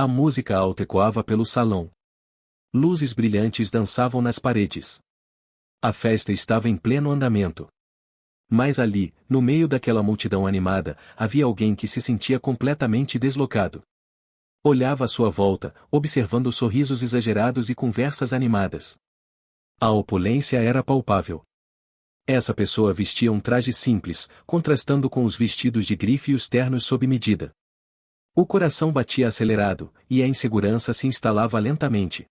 A música alta ecoava pelo salão. Luzes brilhantes dançavam nas paredes. A festa estava em pleno andamento. Mas ali, no meio daquela multidão animada, havia alguém que se sentia completamente deslocado. Olhava à sua volta, observando sorrisos exagerados e conversas animadas. A opulência era palpável. Essa pessoa vestia um traje simples, contrastando com os vestidos de grife e os ternos sob medida. O coração batia acelerado, e a insegurança se instalava lentamente.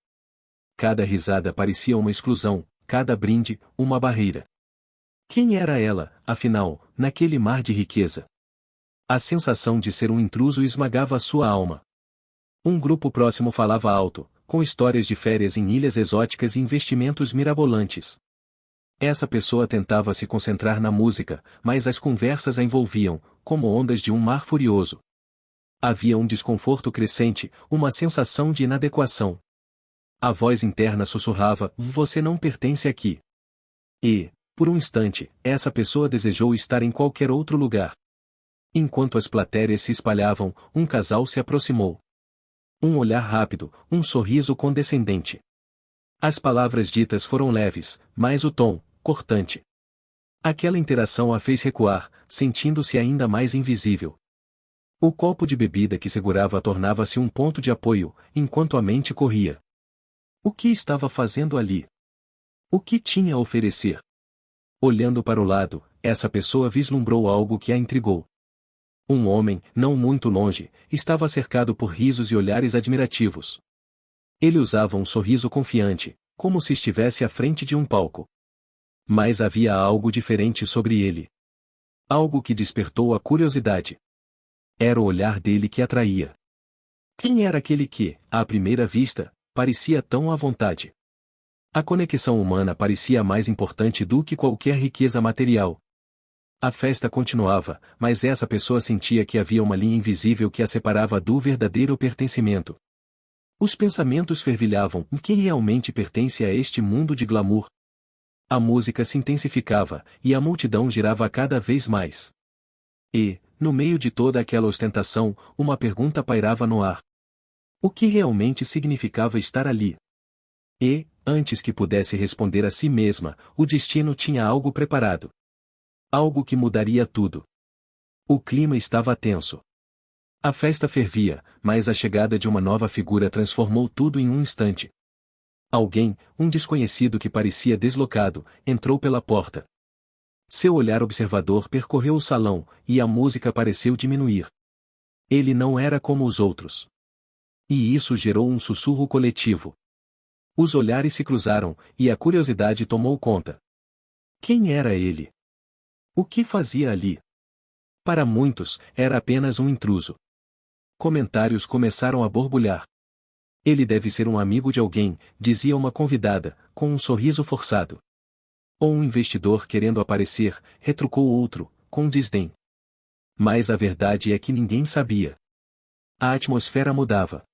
Cada risada parecia uma exclusão, cada brinde, uma barreira. Quem era ela, afinal, naquele mar de riqueza? A sensação de ser um intruso esmagava a sua alma. Um grupo próximo falava alto, com histórias de férias em ilhas exóticas e investimentos mirabolantes. Essa pessoa tentava se concentrar na música, mas as conversas a envolviam, como ondas de um mar furioso. Havia um desconforto crescente, uma sensação de inadequação. A voz interna sussurrava: "Você não pertence aqui." E, por um instante, essa pessoa desejou estar em qualquer outro lugar. Enquanto as plateias se espalhavam, um casal se aproximou. Um olhar rápido, um sorriso condescendente. As palavras ditas foram leves, mas o tom, cortante. Aquela interação a fez recuar, sentindo-se ainda mais invisível. O copo de bebida que segurava tornava-se um ponto de apoio, enquanto a mente corria. O que estava fazendo ali? O que tinha a oferecer? Olhando para o lado, essa pessoa vislumbrou algo que a intrigou. Um homem, não muito longe, estava cercado por risos e olhares admirativos. Ele usava um sorriso confiante, como se estivesse à frente de um palco. Mas havia algo diferente sobre ele. Algo que despertou a curiosidade. Era o olhar dele que atraía. Quem era aquele que, à primeira vista, parecia tão à vontade? A conexão humana parecia mais importante do que qualquer riqueza material. A festa continuava, mas essa pessoa sentia que havia uma linha invisível que a separava do verdadeiro pertencimento. Os pensamentos fervilhavam: quem realmente pertence a este mundo de glamour? A música se intensificava, e a multidão girava cada vez mais. E, no meio de toda aquela ostentação, uma pergunta pairava no ar. O que realmente significava estar ali? E, antes que pudesse responder a si mesma, o destino tinha algo preparado. Algo que mudaria tudo. O clima estava tenso. A festa fervia, mas a chegada de uma nova figura transformou tudo em um instante. Alguém, um desconhecido que parecia deslocado, entrou pela porta. Seu olhar observador percorreu o salão, e a música pareceu diminuir. Ele não era como os outros. E isso gerou um sussurro coletivo. Os olhares se cruzaram, e a curiosidade tomou conta. Quem era ele? O que fazia ali? Para muitos, era apenas um intruso. Comentários começaram a borbulhar. Ele deve ser um amigo de alguém, dizia uma convidada, com um sorriso forçado. Ou um investidor querendo aparecer, retrucou outro, com desdém. Mas a verdade é que ninguém sabia. A atmosfera mudava.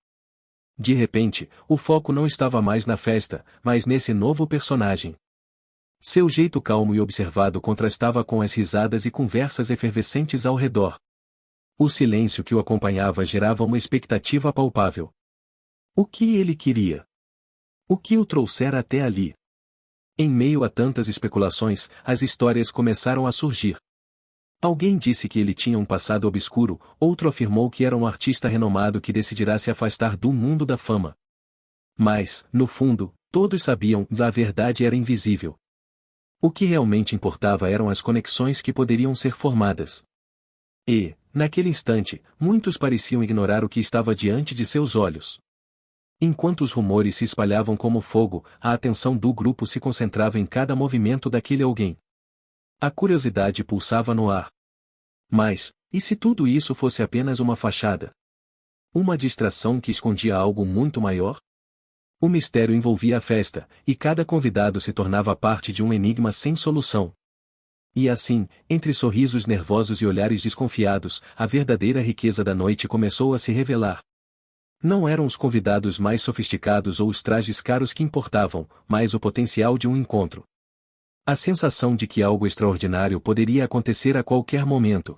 De repente, o foco não estava mais na festa, mas nesse novo personagem. Seu jeito calmo e observado contrastava com as risadas e conversas efervescentes ao redor. O silêncio que o acompanhava gerava uma expectativa palpável. O que ele queria? O que o trouxera até ali? Em meio a tantas especulações, as histórias começaram a surgir. Alguém disse que ele tinha um passado obscuro, outro afirmou que era um artista renomado que decidirá se afastar do mundo da fama. Mas, no fundo, todos sabiam que a verdade era invisível. O que realmente importava eram as conexões que poderiam ser formadas. E, naquele instante, muitos pareciam ignorar o que estava diante de seus olhos. Enquanto os rumores se espalhavam como fogo, a atenção do grupo se concentrava em cada movimento daquele alguém. A curiosidade pulsava no ar. Mas, e se tudo isso fosse apenas uma fachada? Uma distração que escondia algo muito maior? O mistério envolvia a festa, e cada convidado se tornava parte de um enigma sem solução. E assim, entre sorrisos nervosos e olhares desconfiados, a verdadeira riqueza da noite começou a se revelar. Não eram os convidados mais sofisticados ou os trajes caros que importavam, mas o potencial de um encontro. A sensação de que algo extraordinário poderia acontecer a qualquer momento.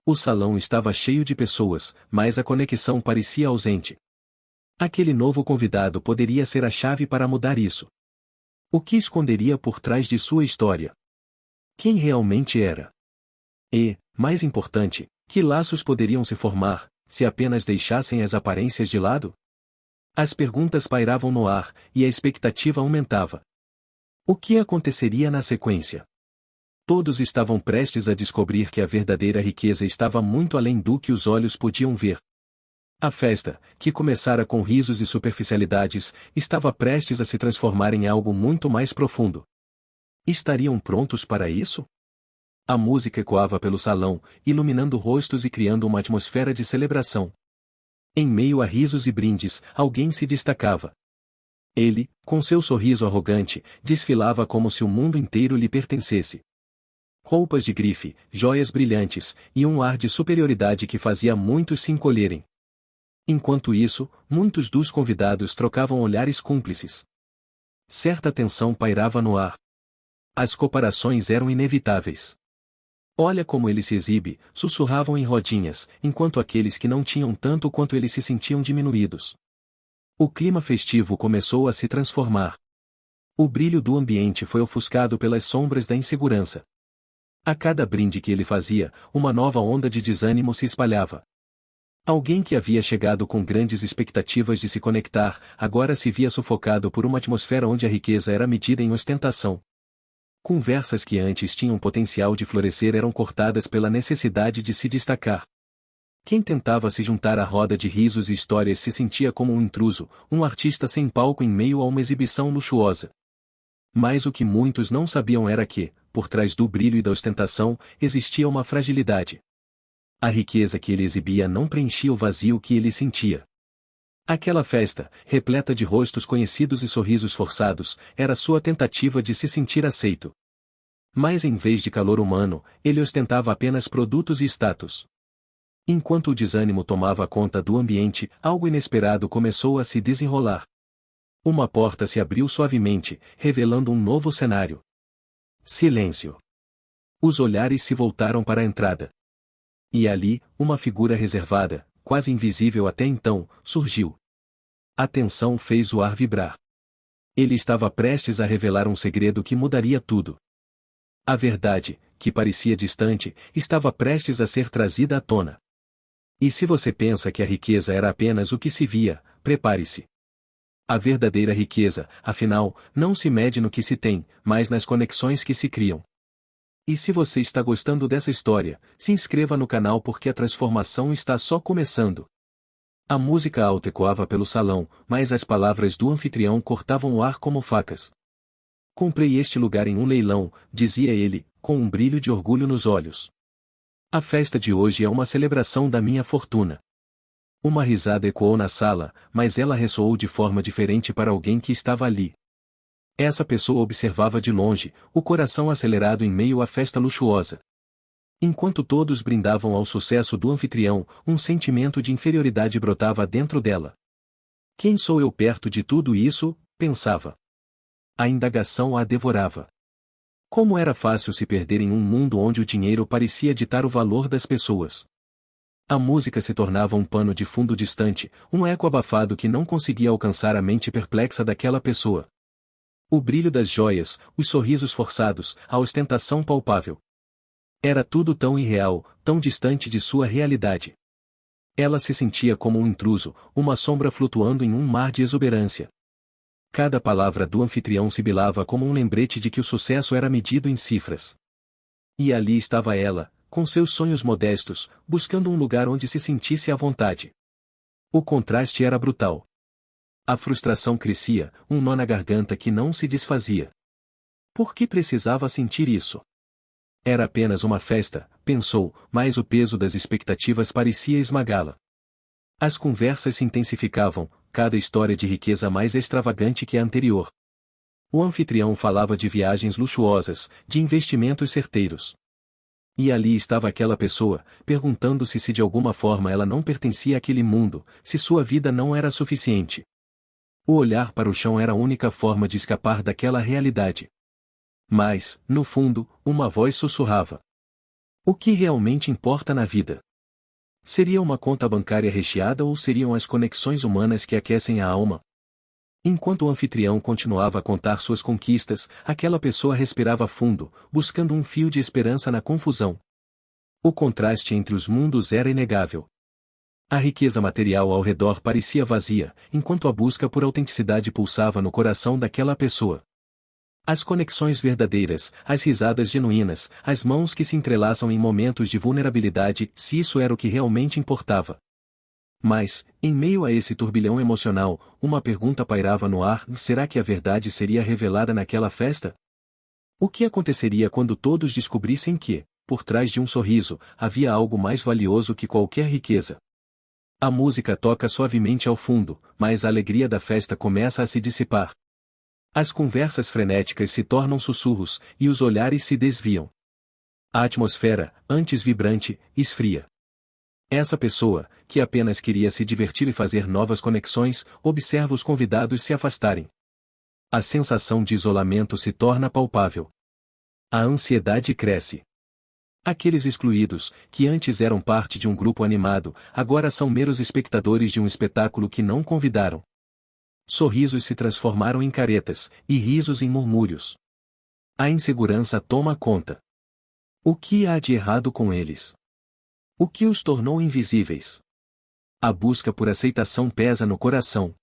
O salão estava cheio de pessoas, mas a conexão parecia ausente. Aquele novo convidado poderia ser a chave para mudar isso. O que esconderia por trás de sua história? Quem realmente era? E, mais importante, que laços poderiam se formar, se apenas deixassem as aparências de lado? As perguntas pairavam no ar, e a expectativa aumentava. O que aconteceria na sequência? Todos estavam prestes a descobrir que a verdadeira riqueza estava muito além do que os olhos podiam ver. A festa, que começara com risos e superficialidades, estava prestes a se transformar em algo muito mais profundo. Estariam prontos para isso? A música ecoava pelo salão, iluminando rostos e criando uma atmosfera de celebração. Em meio a risos e brindes, alguém se destacava. Ele, com seu sorriso arrogante, desfilava como se o mundo inteiro lhe pertencesse. Roupas de grife, joias brilhantes, e um ar de superioridade que fazia muitos se encolherem. Enquanto isso, muitos dos convidados trocavam olhares cúmplices. Certa tensão pairava no ar. As comparações eram inevitáveis. Olha como ele se exibe, sussurravam em rodinhas, enquanto aqueles que não tinham tanto quanto ele se sentiam diminuídos. O clima festivo começou a se transformar. O brilho do ambiente foi ofuscado pelas sombras da insegurança. A cada brinde que ele fazia, uma nova onda de desânimo se espalhava. Alguém que havia chegado com grandes expectativas de se conectar, agora se via sufocado por uma atmosfera onde a riqueza era medida em ostentação. Conversas que antes tinham potencial de florescer eram cortadas pela necessidade de se destacar. Quem tentava se juntar à roda de risos e histórias se sentia como um intruso, um artista sem palco em meio a uma exibição luxuosa. Mas o que muitos não sabiam era que, por trás do brilho e da ostentação, existia uma fragilidade. A riqueza que ele exibia não preenchia o vazio que ele sentia. Aquela festa, repleta de rostos conhecidos e sorrisos forçados, era sua tentativa de se sentir aceito. Mas em vez de calor humano, ele ostentava apenas produtos e status. Enquanto o desânimo tomava conta do ambiente, algo inesperado começou a se desenrolar. Uma porta se abriu suavemente, revelando um novo cenário. Silêncio. Os olhares se voltaram para a entrada. E ali, uma figura reservada, quase invisível até então, surgiu. A tensão fez o ar vibrar. Ele estava prestes a revelar um segredo que mudaria tudo. A verdade, que parecia distante, estava prestes a ser trazida à tona. E se você pensa que a riqueza era apenas o que se via, prepare-se. A verdadeira riqueza, afinal, não se mede no que se tem, mas nas conexões que se criam. E se você está gostando dessa história, se inscreva no canal porque a transformação está só começando. A música alta ecoava pelo salão, mas as palavras do anfitrião cortavam o ar como facas. Comprei este lugar em um leilão, dizia ele, com um brilho de orgulho nos olhos. A festa de hoje é uma celebração da minha fortuna. Uma risada ecoou na sala, mas ela ressoou de forma diferente para alguém que estava ali. Essa pessoa observava de longe, o coração acelerado em meio à festa luxuosa. Enquanto todos brindavam ao sucesso do anfitrião, um sentimento de inferioridade brotava dentro dela. Quem sou eu perto de tudo isso? Pensava. A indagação a devorava. Como era fácil se perder em um mundo onde o dinheiro parecia ditar o valor das pessoas. A música se tornava um pano de fundo distante, um eco abafado que não conseguia alcançar a mente perplexa daquela pessoa. O brilho das joias, os sorrisos forçados, a ostentação palpável. Era tudo tão irreal, tão distante de sua realidade. Ela se sentia como um intruso, uma sombra flutuando em um mar de exuberância. Cada palavra do anfitrião sibilava como um lembrete de que o sucesso era medido em cifras. E ali estava ela, com seus sonhos modestos, buscando um lugar onde se sentisse à vontade. O contraste era brutal. A frustração crescia, um nó na garganta que não se desfazia. Por que precisava sentir isso? Era apenas uma festa, pensou, mas o peso das expectativas parecia esmagá-la. As conversas se intensificavam, cada história de riqueza mais extravagante que a anterior. O anfitrião falava de viagens luxuosas, de investimentos certeiros. E ali estava aquela pessoa, perguntando-se se de alguma forma ela não pertencia àquele mundo, se sua vida não era suficiente. O olhar para o chão era a única forma de escapar daquela realidade. Mas, no fundo, uma voz sussurrava. O que realmente importa na vida? Seria uma conta bancária recheada ou seriam as conexões humanas que aquecem a alma? Enquanto o anfitrião continuava a contar suas conquistas, aquela pessoa respirava fundo, buscando um fio de esperança na confusão. O contraste entre os mundos era inegável. A riqueza material ao redor parecia vazia, enquanto a busca por autenticidade pulsava no coração daquela pessoa. As conexões verdadeiras, as risadas genuínas, as mãos que se entrelaçam em momentos de vulnerabilidade, se isso era o que realmente importava. Mas, em meio a esse turbilhão emocional, uma pergunta pairava no ar: será que a verdade seria revelada naquela festa? O que aconteceria quando todos descobrissem que, por trás de um sorriso, havia algo mais valioso que qualquer riqueza? A música toca suavemente ao fundo, mas a alegria da festa começa a se dissipar. As conversas frenéticas se tornam sussurros, e os olhares se desviam. A atmosfera, antes vibrante, esfria. Essa pessoa, que apenas queria se divertir e fazer novas conexões, observa os convidados se afastarem. A sensação de isolamento se torna palpável. A ansiedade cresce. Aqueles excluídos, que antes eram parte de um grupo animado, agora são meros espectadores de um espetáculo que não convidaram. Sorrisos se transformaram em caretas, e risos em murmúrios. A insegurança toma conta. O que há de errado com eles? O que os tornou invisíveis? A busca por aceitação pesa no coração.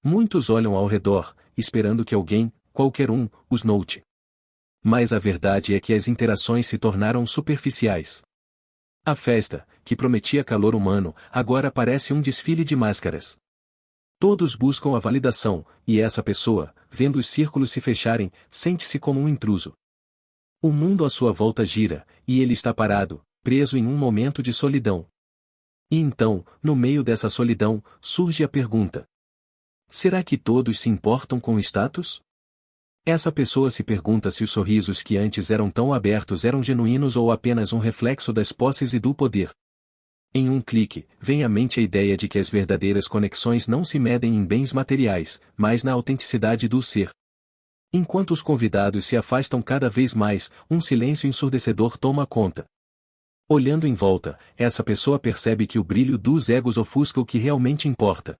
Muitos olham ao redor, esperando que alguém, qualquer um, os note. Mas a verdade é que as interações se tornaram superficiais. A festa, que prometia calor humano, agora parece um desfile de máscaras. Todos buscam a validação, e essa pessoa, vendo os círculos se fecharem, sente-se como um intruso. O mundo à sua volta gira, e ele está parado, preso em um momento de solidão. E então, no meio dessa solidão, surge a pergunta: será que todos se importam com o status? Essa pessoa se pergunta se os sorrisos que antes eram tão abertos eram genuínos ou apenas um reflexo das posses e do poder. Em um clique, vem à mente a ideia de que as verdadeiras conexões não se medem em bens materiais, mas na autenticidade do ser. Enquanto os convidados se afastam cada vez mais, um silêncio ensurdecedor toma conta. Olhando em volta, essa pessoa percebe que o brilho dos egos ofusca o que realmente importa.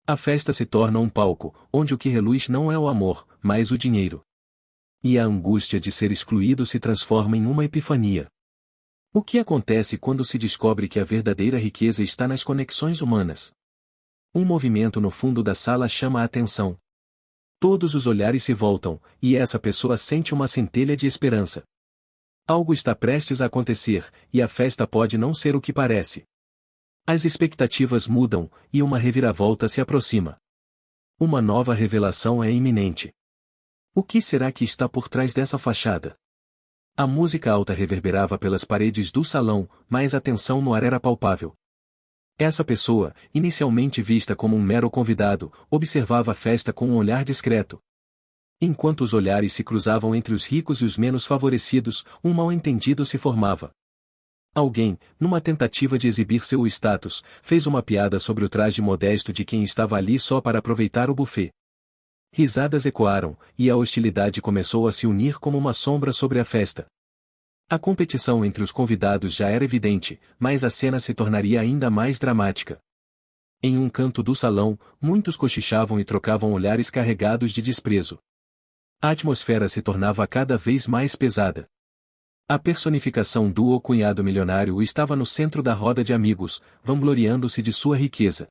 A festa se torna um palco, onde o que reluz não é o amor, mas o dinheiro. E a angústia de ser excluído se transforma em uma epifania. O que acontece quando se descobre que a verdadeira riqueza está nas conexões humanas? Um movimento no fundo da sala chama a atenção. Todos os olhares se voltam, e essa pessoa sente uma centelha de esperança. Algo está prestes a acontecer, e a festa pode não ser o que parece. As expectativas mudam, e uma reviravolta se aproxima. Uma nova revelação é iminente. O que será que está por trás dessa fachada? A música alta reverberava pelas paredes do salão, mas a tensão no ar era palpável. Essa pessoa, inicialmente vista como um mero convidado, observava a festa com um olhar discreto. Enquanto os olhares se cruzavam entre os ricos e os menos favorecidos, um mal-entendido se formava. Alguém, numa tentativa de exibir seu status, fez uma piada sobre o traje modesto de quem estava ali só para aproveitar o buffet. Risadas ecoaram, e a hostilidade começou a se unir como uma sombra sobre a festa. A competição entre os convidados já era evidente, mas a cena se tornaria ainda mais dramática. Em um canto do salão, muitos cochichavam e trocavam olhares carregados de desprezo. A atmosfera se tornava cada vez mais pesada. A personificação do o cunhado milionário estava no centro da roda de amigos, vangloriando-se de sua riqueza.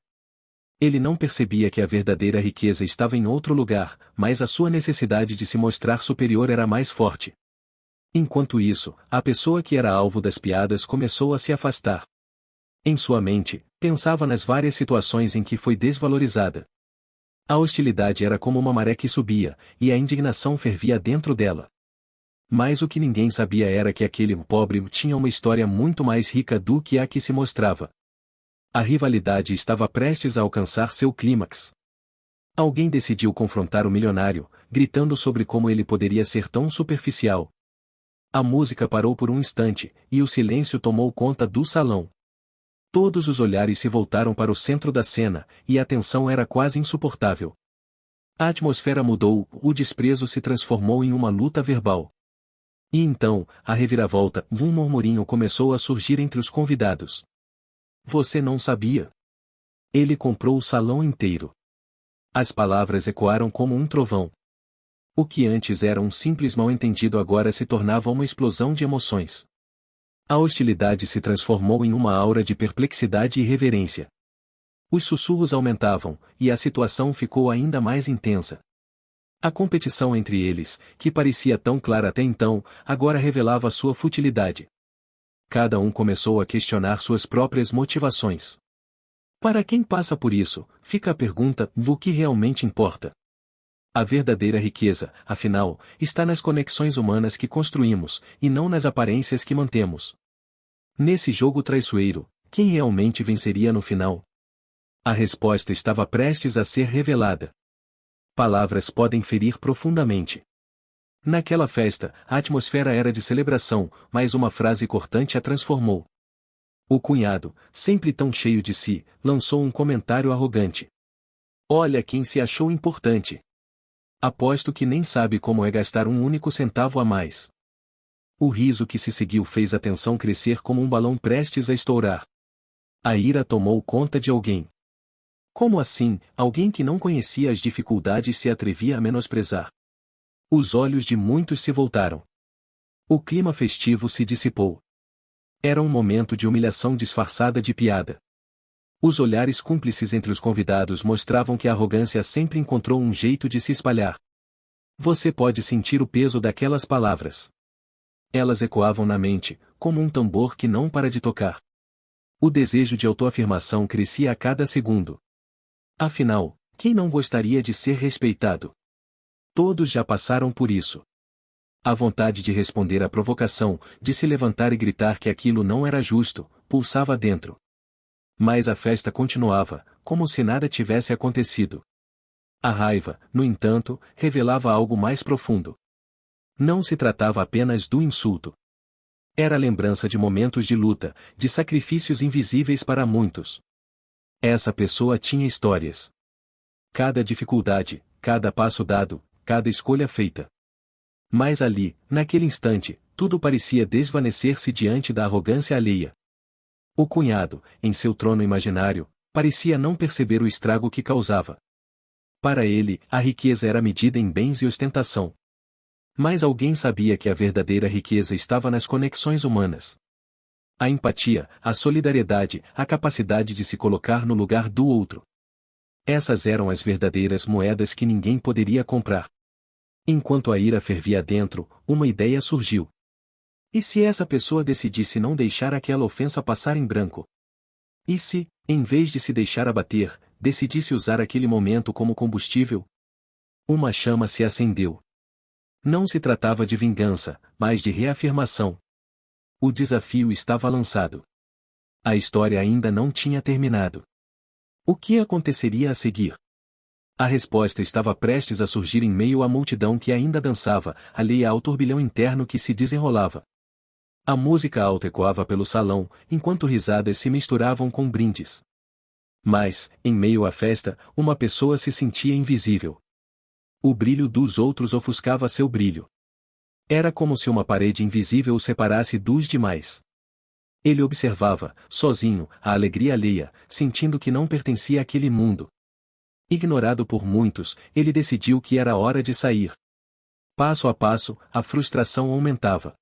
Ele não percebia que a verdadeira riqueza estava em outro lugar, mas a sua necessidade de se mostrar superior era mais forte. Enquanto isso, a pessoa que era alvo das piadas começou a se afastar. Em sua mente, pensava nas várias situações em que foi desvalorizada. A hostilidade era como uma maré que subia, e a indignação fervia dentro dela. Mas o que ninguém sabia era que aquele pobre tinha uma história muito mais rica do que a que se mostrava. A rivalidade estava prestes a alcançar seu clímax. Alguém decidiu confrontar o milionário, gritando sobre como ele poderia ser tão superficial. A música parou por um instante, e o silêncio tomou conta do salão. Todos os olhares se voltaram para o centro da cena, e a tensão era quase insuportável. A atmosfera mudou, o desprezo se transformou em uma luta verbal. E então, a reviravolta, um murmurinho começou a surgir entre os convidados. Você não sabia? Ele comprou o salão inteiro. As palavras ecoaram como um trovão. O que antes era um simples mal-entendido agora se tornava uma explosão de emoções. A hostilidade se transformou em uma aura de perplexidade e reverência. Os sussurros aumentavam, e a situação ficou ainda mais intensa. A competição entre eles, que parecia tão clara até então, agora revelava sua futilidade. Cada um começou a questionar suas próprias motivações. Para quem passa por isso, fica a pergunta do que realmente importa. A verdadeira riqueza, afinal, está nas conexões humanas que construímos, e não nas aparências que mantemos. Nesse jogo traiçoeiro, quem realmente venceria no final? A resposta estava prestes a ser revelada. Palavras podem ferir profundamente. Naquela festa, a atmosfera era de celebração, mas uma frase cortante a transformou. O cunhado, sempre tão cheio de si, lançou um comentário arrogante. Olha quem se achou importante. Aposto que nem sabe como é gastar um único centavo a mais. O riso que se seguiu fez a tensão crescer como um balão prestes a estourar. A ira tomou conta de alguém. Como assim, alguém que não conhecia as dificuldades se atrevia a menosprezar? Os olhos de muitos se voltaram. O clima festivo se dissipou. Era um momento de humilhação disfarçada de piada. Os olhares cúmplices entre os convidados mostravam que a arrogância sempre encontrou um jeito de se espalhar. Você pode sentir o peso daquelas palavras. Elas ecoavam na mente, como um tambor que não para de tocar. O desejo de autoafirmação crescia a cada segundo. Afinal, quem não gostaria de ser respeitado? Todos já passaram por isso. A vontade de responder à provocação, de se levantar e gritar que aquilo não era justo, pulsava dentro. Mas a festa continuava, como se nada tivesse acontecido. A raiva, no entanto, revelava algo mais profundo. Não se tratava apenas do insulto. Era a lembrança de momentos de luta, de sacrifícios invisíveis para muitos. Essa pessoa tinha histórias. Cada dificuldade, cada passo dado, cada escolha feita. Mas ali, naquele instante, tudo parecia desvanecer-se diante da arrogância alheia. O cunhado, em seu trono imaginário, parecia não perceber o estrago que causava. Para ele, a riqueza era medida em bens e ostentação. Mas alguém sabia que a verdadeira riqueza estava nas conexões humanas. A empatia, a solidariedade, a capacidade de se colocar no lugar do outro. Essas eram as verdadeiras moedas que ninguém poderia comprar. Enquanto a ira fervia dentro, uma ideia surgiu. E se essa pessoa decidisse não deixar aquela ofensa passar em branco? E se, em vez de se deixar abater, decidisse usar aquele momento como combustível? Uma chama se acendeu. Não se tratava de vingança, mas de reafirmação. O desafio estava lançado. A história ainda não tinha terminado. O que aconteceria a seguir? A resposta estava prestes a surgir em meio à multidão que ainda dançava, alheia ao turbilhão interno que se desenrolava. A música alta ecoava pelo salão, enquanto risadas se misturavam com brindes. Mas, em meio à festa, uma pessoa se sentia invisível. O brilho dos outros ofuscava seu brilho. Era como se uma parede invisível o separasse dos demais. Ele observava, sozinho, a alegria alheia, sentindo que não pertencia àquele mundo. Ignorado por muitos, ele decidiu que era hora de sair. Passo a passo, a frustração aumentava.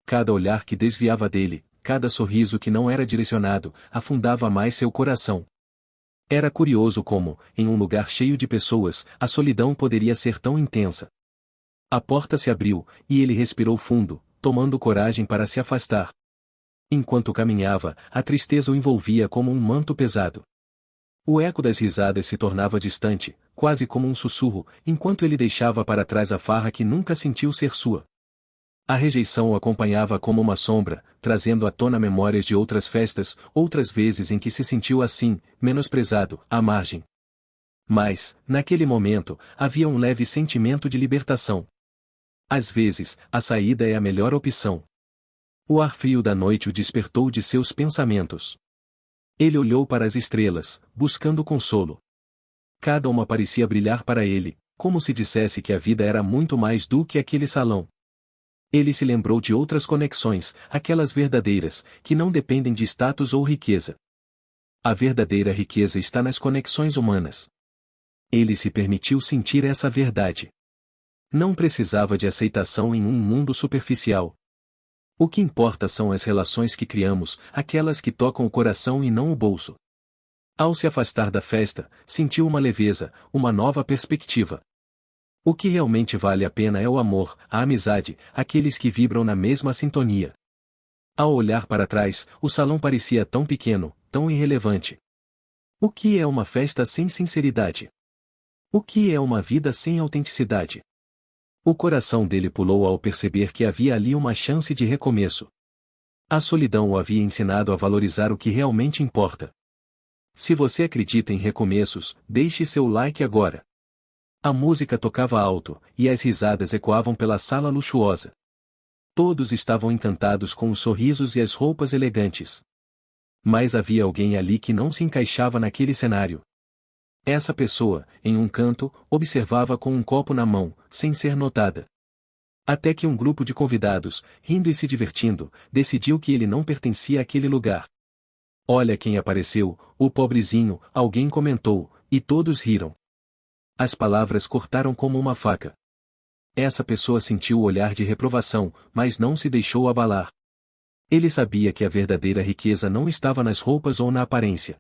Cada olhar que desviava dele, cada sorriso que não era direcionado, afundava mais seu coração. Era curioso como, em um lugar cheio de pessoas, a solidão poderia ser tão intensa. A porta se abriu, e ele respirou fundo, tomando coragem para se afastar. Enquanto caminhava, a tristeza o envolvia como um manto pesado. O eco das risadas se tornava distante, quase como um sussurro, enquanto ele deixava para trás a farra que nunca sentiu ser sua. A rejeição o acompanhava como uma sombra, trazendo à tona memórias de outras festas, outras vezes em que se sentiu assim, menosprezado, à margem. Mas, naquele momento, havia um leve sentimento de libertação. Às vezes, a saída é a melhor opção. O ar frio da noite o despertou de seus pensamentos. Ele olhou para as estrelas, buscando consolo. Cada uma parecia brilhar para ele, como se dissesse que a vida era muito mais do que aquele salão. Ele se lembrou de outras conexões, aquelas verdadeiras, que não dependem de status ou riqueza. A verdadeira riqueza está nas conexões humanas. Ele se permitiu sentir essa verdade. Não precisava de aceitação em um mundo superficial. O que importa são as relações que criamos, aquelas que tocam o coração e não o bolso. Ao se afastar da festa, sentiu uma leveza, uma nova perspectiva. O que realmente vale a pena é o amor, a amizade, aqueles que vibram na mesma sintonia. Ao olhar para trás, o salão parecia tão pequeno, tão irrelevante. O que é uma festa sem sinceridade? O que é uma vida sem autenticidade? O coração dele pulou ao perceber que havia ali uma chance de recomeço. A solidão o havia ensinado a valorizar o que realmente importa. Se você acredita em recomeços, deixe seu like agora. A música tocava alto, e as risadas ecoavam pela sala luxuosa. Todos estavam encantados com os sorrisos e as roupas elegantes. Mas havia alguém ali que não se encaixava naquele cenário. Essa pessoa, em um canto, observava com um copo na mão, sem ser notada. Até que um grupo de convidados, rindo e se divertindo, decidiu que ele não pertencia àquele lugar. Olha quem apareceu, o pobrezinho, alguém comentou, e todos riram. As palavras cortaram como uma faca. Essa pessoa sentiu o olhar de reprovação, mas não se deixou abalar. Ele sabia que a verdadeira riqueza não estava nas roupas ou na aparência.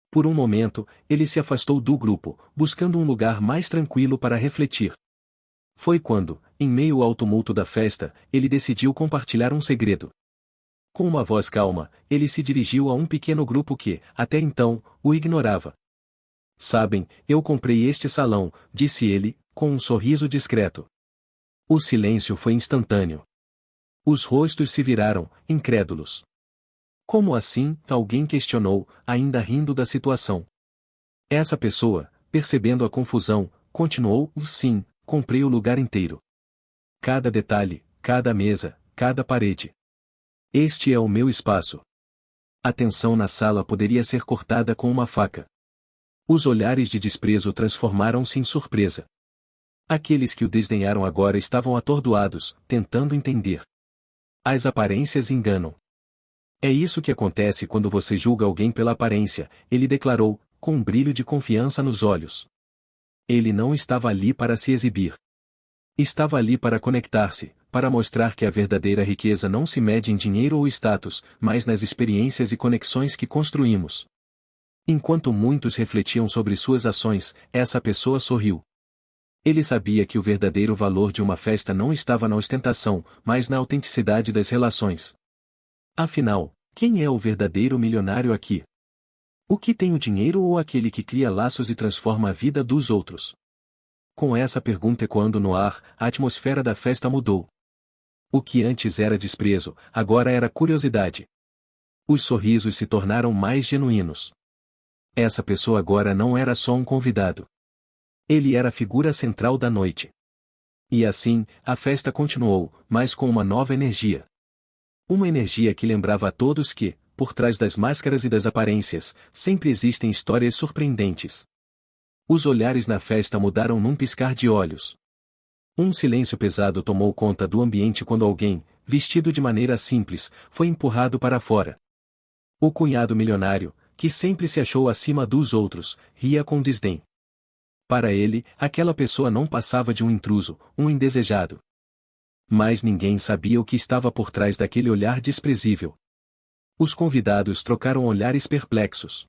Por um momento, ele se afastou do grupo, buscando um lugar mais tranquilo para refletir. Foi quando, em meio ao tumulto da festa, ele decidiu compartilhar um segredo. Com uma voz calma, ele se dirigiu a um pequeno grupo que, até então, o ignorava. Sabem, eu comprei este salão, disse ele, com um sorriso discreto. O silêncio foi instantâneo. Os rostos se viraram, incrédulos. Como assim? Alguém questionou, ainda rindo da situação. Essa pessoa, percebendo a confusão, continuou, sim, comprei o lugar inteiro. Cada detalhe, cada mesa, cada parede. Este é o meu espaço. A tensão na sala poderia ser cortada com uma faca. Os olhares de desprezo transformaram-se em surpresa. Aqueles que o desdenharam agora estavam atordoados, tentando entender. As aparências enganam. É isso que acontece quando você julga alguém pela aparência, ele declarou, com um brilho de confiança nos olhos. Ele não estava ali para se exibir. Estava ali para conectar-se, para mostrar que a verdadeira riqueza não se mede em dinheiro ou status, mas nas experiências e conexões que construímos. Enquanto muitos refletiam sobre suas ações, essa pessoa sorriu. Ele sabia que o verdadeiro valor de uma festa não estava na ostentação, mas na autenticidade das relações. Afinal, quem é o verdadeiro milionário aqui? O que tem o dinheiro ou aquele que cria laços e transforma a vida dos outros? Com essa pergunta ecoando no ar, a atmosfera da festa mudou. O que antes era desprezo, agora era curiosidade. Os sorrisos se tornaram mais genuínos. Essa pessoa agora não era só um convidado. Ele era a figura central da noite. E assim, a festa continuou, mas com uma nova energia. Uma energia que lembrava a todos que, por trás das máscaras e das aparências, sempre existem histórias surpreendentes. Os olhares na festa mudaram num piscar de olhos. Um silêncio pesado tomou conta do ambiente quando alguém, vestido de maneira simples, foi empurrado para fora. O cunhado milionário, que sempre se achou acima dos outros, ria com desdém. Para ele, aquela pessoa não passava de um intruso, um indesejado. Mas ninguém sabia o que estava por trás daquele olhar desprezível. Os convidados trocaram olhares perplexos.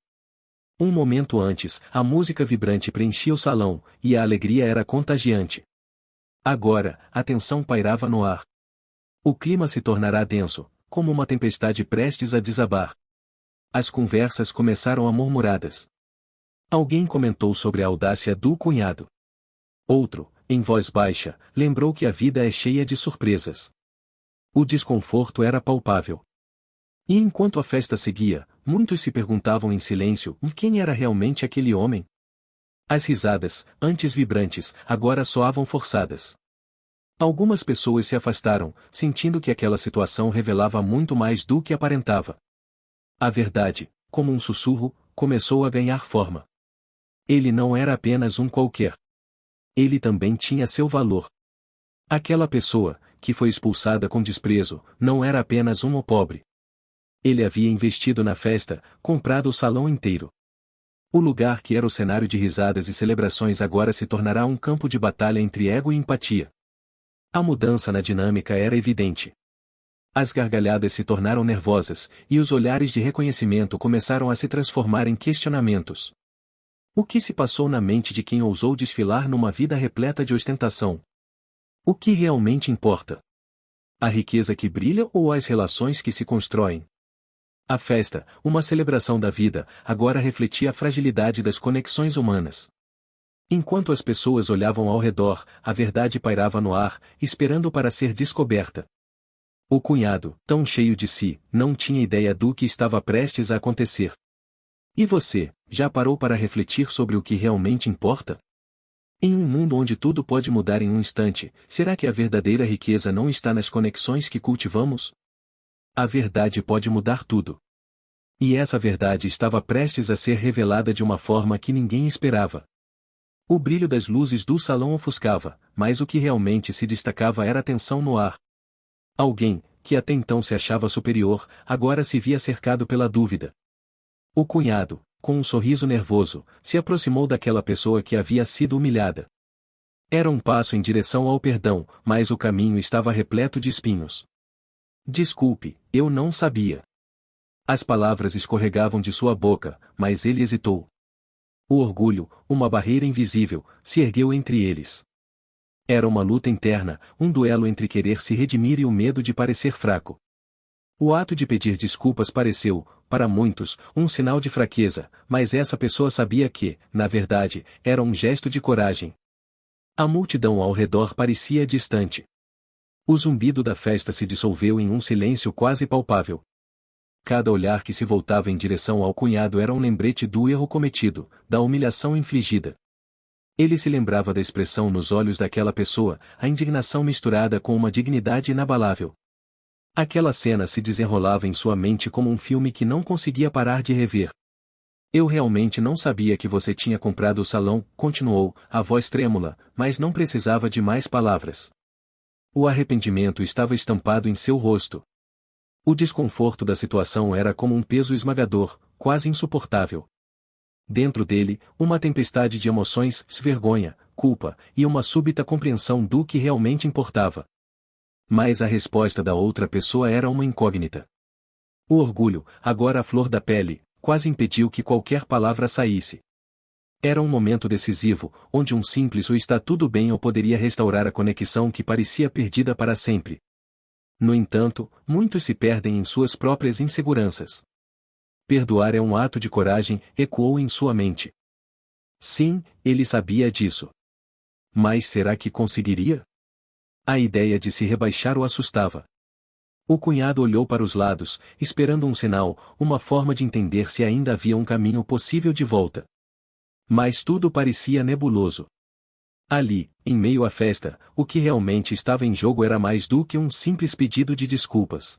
Um momento antes, a música vibrante preenchia o salão, e a alegria era contagiante. Agora, a tensão pairava no ar. O clima se tornará denso, como uma tempestade prestes a desabar. As conversas começaram a murmuradas. Alguém comentou sobre a audácia do cunhado. Outro, em voz baixa, lembrou que a vida é cheia de surpresas. O desconforto era palpável. E enquanto a festa seguia, muitos se perguntavam em silêncio quem era realmente aquele homem. As risadas, antes vibrantes, agora soavam forçadas. Algumas pessoas se afastaram, sentindo que aquela situação revelava muito mais do que aparentava. A verdade, como um sussurro, começou a ganhar forma. Ele não era apenas um qualquer. Ele também tinha seu valor. Aquela pessoa, que foi expulsada com desprezo, não era apenas um pobre. Ele havia investido na festa, comprado o salão inteiro. O lugar que era o cenário de risadas e celebrações agora se tornará um campo de batalha entre ego e empatia. A mudança na dinâmica era evidente. As gargalhadas se tornaram nervosas, e os olhares de reconhecimento começaram a se transformar em questionamentos. O que se passou na mente de quem ousou desfilar numa vida repleta de ostentação? O que realmente importa? A riqueza que brilha ou as relações que se constroem? A festa, uma celebração da vida, agora refletia a fragilidade das conexões humanas. Enquanto as pessoas olhavam ao redor, a verdade pairava no ar, esperando para ser descoberta. O cunhado, tão cheio de si, não tinha ideia do que estava prestes a acontecer. E você, já parou para refletir sobre o que realmente importa? Em um mundo onde tudo pode mudar em um instante, será que a verdadeira riqueza não está nas conexões que cultivamos? A verdade pode mudar tudo. E essa verdade estava prestes a ser revelada de uma forma que ninguém esperava. O brilho das luzes do salão ofuscava, mas o que realmente se destacava era a tensão no ar. Alguém, que até então se achava superior, agora se via cercado pela dúvida. O cunhado, com um sorriso nervoso, se aproximou daquela pessoa que havia sido humilhada. Era um passo em direção ao perdão, mas o caminho estava repleto de espinhos. Desculpe, eu não sabia. As palavras escorregavam de sua boca, mas ele hesitou. O orgulho, uma barreira invisível, se ergueu entre eles. Era uma luta interna, um duelo entre querer se redimir e o medo de parecer fraco. O ato de pedir desculpas pareceu, para muitos, um sinal de fraqueza, mas essa pessoa sabia que, na verdade, era um gesto de coragem. A multidão ao redor parecia distante. O zumbido da festa se dissolveu em um silêncio quase palpável. Cada olhar que se voltava em direção ao cunhado era um lembrete do erro cometido, da humilhação infligida. Ele se lembrava da expressão nos olhos daquela pessoa, a indignação misturada com uma dignidade inabalável. Aquela cena se desenrolava em sua mente como um filme que não conseguia parar de rever. Eu realmente não sabia que você tinha comprado o salão, continuou, a voz trêmula, mas não precisava de mais palavras. O arrependimento estava estampado em seu rosto. O desconforto da situação era como um peso esmagador, quase insuportável. Dentro dele, uma tempestade de emoções, vergonha, culpa, e uma súbita compreensão do que realmente importava. Mas a resposta da outra pessoa era uma incógnita. O orgulho, agora à flor da pele, quase impediu que qualquer palavra saísse. Era um momento decisivo, onde um simples "o está tudo bem" ou poderia restaurar a conexão que parecia perdida para sempre. No entanto, muitos se perdem em suas próprias inseguranças. Perdoar é um ato de coragem, ecoou em sua mente. Sim, ele sabia disso. Mas será que conseguiria? A ideia de se rebaixar o assustava. O cunhado olhou para os lados, esperando um sinal, uma forma de entender se ainda havia um caminho possível de volta. Mas tudo parecia nebuloso. Ali, em meio à festa, o que realmente estava em jogo era mais do que um simples pedido de desculpas.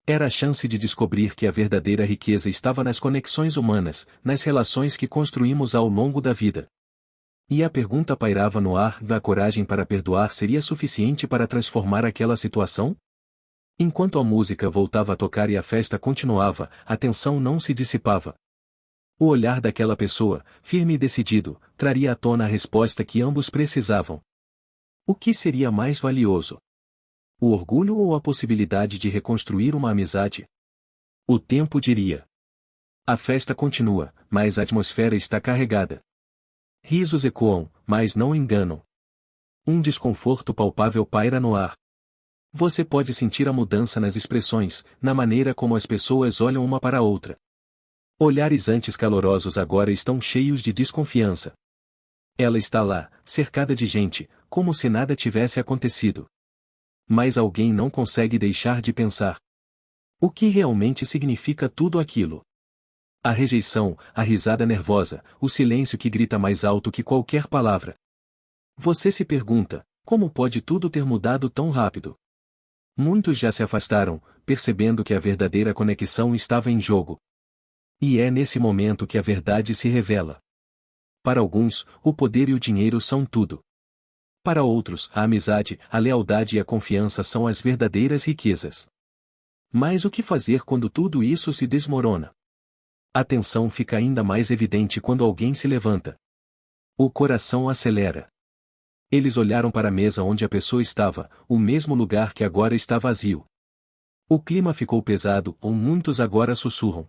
Era a chance de descobrir que a verdadeira riqueza estava nas conexões humanas, nas relações que construímos ao longo da vida. E a pergunta pairava no ar: a coragem para perdoar seria suficiente para transformar aquela situação? Enquanto a música voltava a tocar e a festa continuava, a tensão não se dissipava. O olhar daquela pessoa, firme e decidido, traria à tona a resposta que ambos precisavam. O que seria mais valioso? O orgulho ou a possibilidade de reconstruir uma amizade? O tempo diria. A festa continua, mas a atmosfera está carregada. Risos ecoam, mas não enganam. Um desconforto palpável paira no ar. Você pode sentir a mudança nas expressões, na maneira como as pessoas olham uma para a outra. Olhares antes calorosos agora estão cheios de desconfiança. Ela está lá, cercada de gente, como se nada tivesse acontecido. Mas alguém não consegue deixar de pensar. O que realmente significa tudo aquilo? A rejeição, a risada nervosa, o silêncio que grita mais alto que qualquer palavra. Você se pergunta, como pode tudo ter mudado tão rápido? Muitos já se afastaram, percebendo que a verdadeira conexão estava em jogo. E é nesse momento que a verdade se revela. Para alguns, o poder e o dinheiro são tudo. Para outros, a amizade, a lealdade e a confiança são as verdadeiras riquezas. Mas o que fazer quando tudo isso se desmorona? A tensão fica ainda mais evidente quando alguém se levanta. O coração acelera. Eles olharam para a mesa onde a pessoa estava, o mesmo lugar que agora está vazio. O clima ficou pesado, muitos agora sussurram.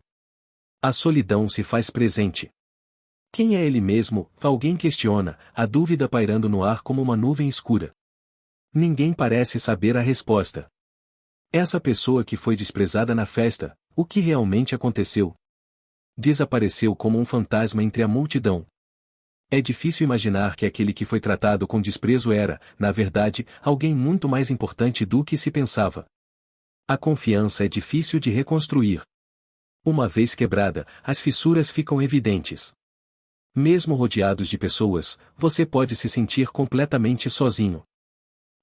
A solidão se faz presente. Quem é ele mesmo? Alguém questiona, a dúvida pairando no ar como uma nuvem escura. Ninguém parece saber a resposta. Essa pessoa que foi desprezada na festa, o que realmente aconteceu? Desapareceu como um fantasma entre a multidão. É difícil imaginar que aquele que foi tratado com desprezo era, na verdade, alguém muito mais importante do que se pensava. A confiança é difícil de reconstruir. Uma vez quebrada, as fissuras ficam evidentes. Mesmo rodeados de pessoas, você pode se sentir completamente sozinho.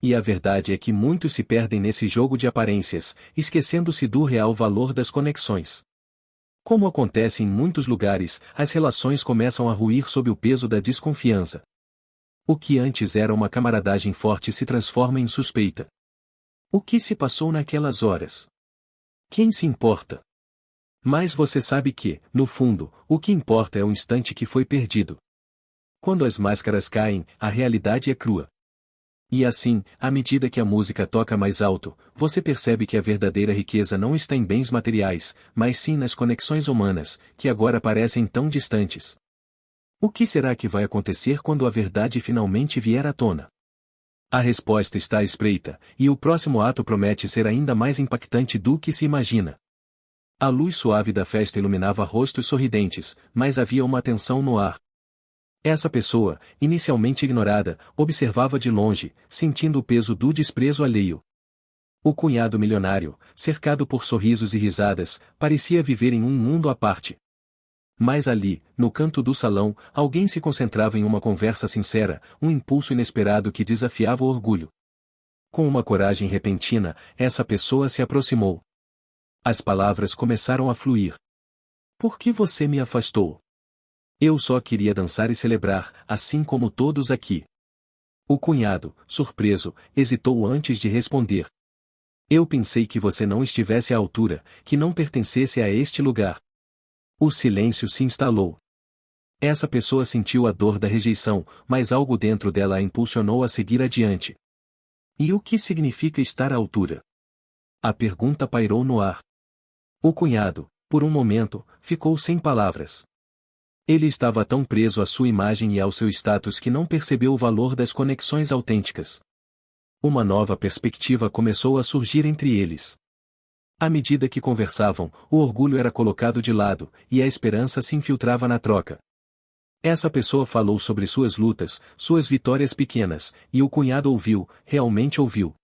E a verdade é que muitos se perdem nesse jogo de aparências, esquecendo-se do real valor das conexões. Como acontece em muitos lugares, as relações começam a ruir sob o peso da desconfiança. O que antes era uma camaradagem forte se transforma em suspeita. O que se passou naquelas horas? Quem se importa? Mas você sabe que, no fundo, o que importa é o instante que foi perdido. Quando as máscaras caem, a realidade é crua. E assim, à medida que a música toca mais alto, você percebe que a verdadeira riqueza não está em bens materiais, mas sim nas conexões humanas, que agora parecem tão distantes. O que será que vai acontecer quando a verdade finalmente vier à tona? A resposta está à espreita, e o próximo ato promete ser ainda mais impactante do que se imagina. A luz suave da festa iluminava rostos sorridentes, mas havia uma tensão no ar. Essa pessoa, inicialmente ignorada, observava de longe, sentindo o peso do desprezo alheio. O cunhado milionário, cercado por sorrisos e risadas, parecia viver em um mundo à parte. Mas ali, no canto do salão, alguém se concentrava em uma conversa sincera, um impulso inesperado que desafiava o orgulho. Com uma coragem repentina, essa pessoa se aproximou. As palavras começaram a fluir. Por que você me afastou? Eu só queria dançar e celebrar, assim como todos aqui. O cunhado, surpreso, hesitou antes de responder. Eu pensei que você não estivesse à altura, que não pertencesse a este lugar. O silêncio se instalou. Essa pessoa sentiu a dor da rejeição, mas algo dentro dela a impulsionou a seguir adiante. E o que significa estar à altura? A pergunta pairou no ar. O cunhado, por um momento, ficou sem palavras. Ele estava tão preso à sua imagem e ao seu status que não percebeu o valor das conexões autênticas. Uma nova perspectiva começou a surgir entre eles. À medida que conversavam, o orgulho era colocado de lado, e a esperança se infiltrava na troca. Essa pessoa falou sobre suas lutas, suas vitórias pequenas, e o cunhado ouviu, realmente ouviu.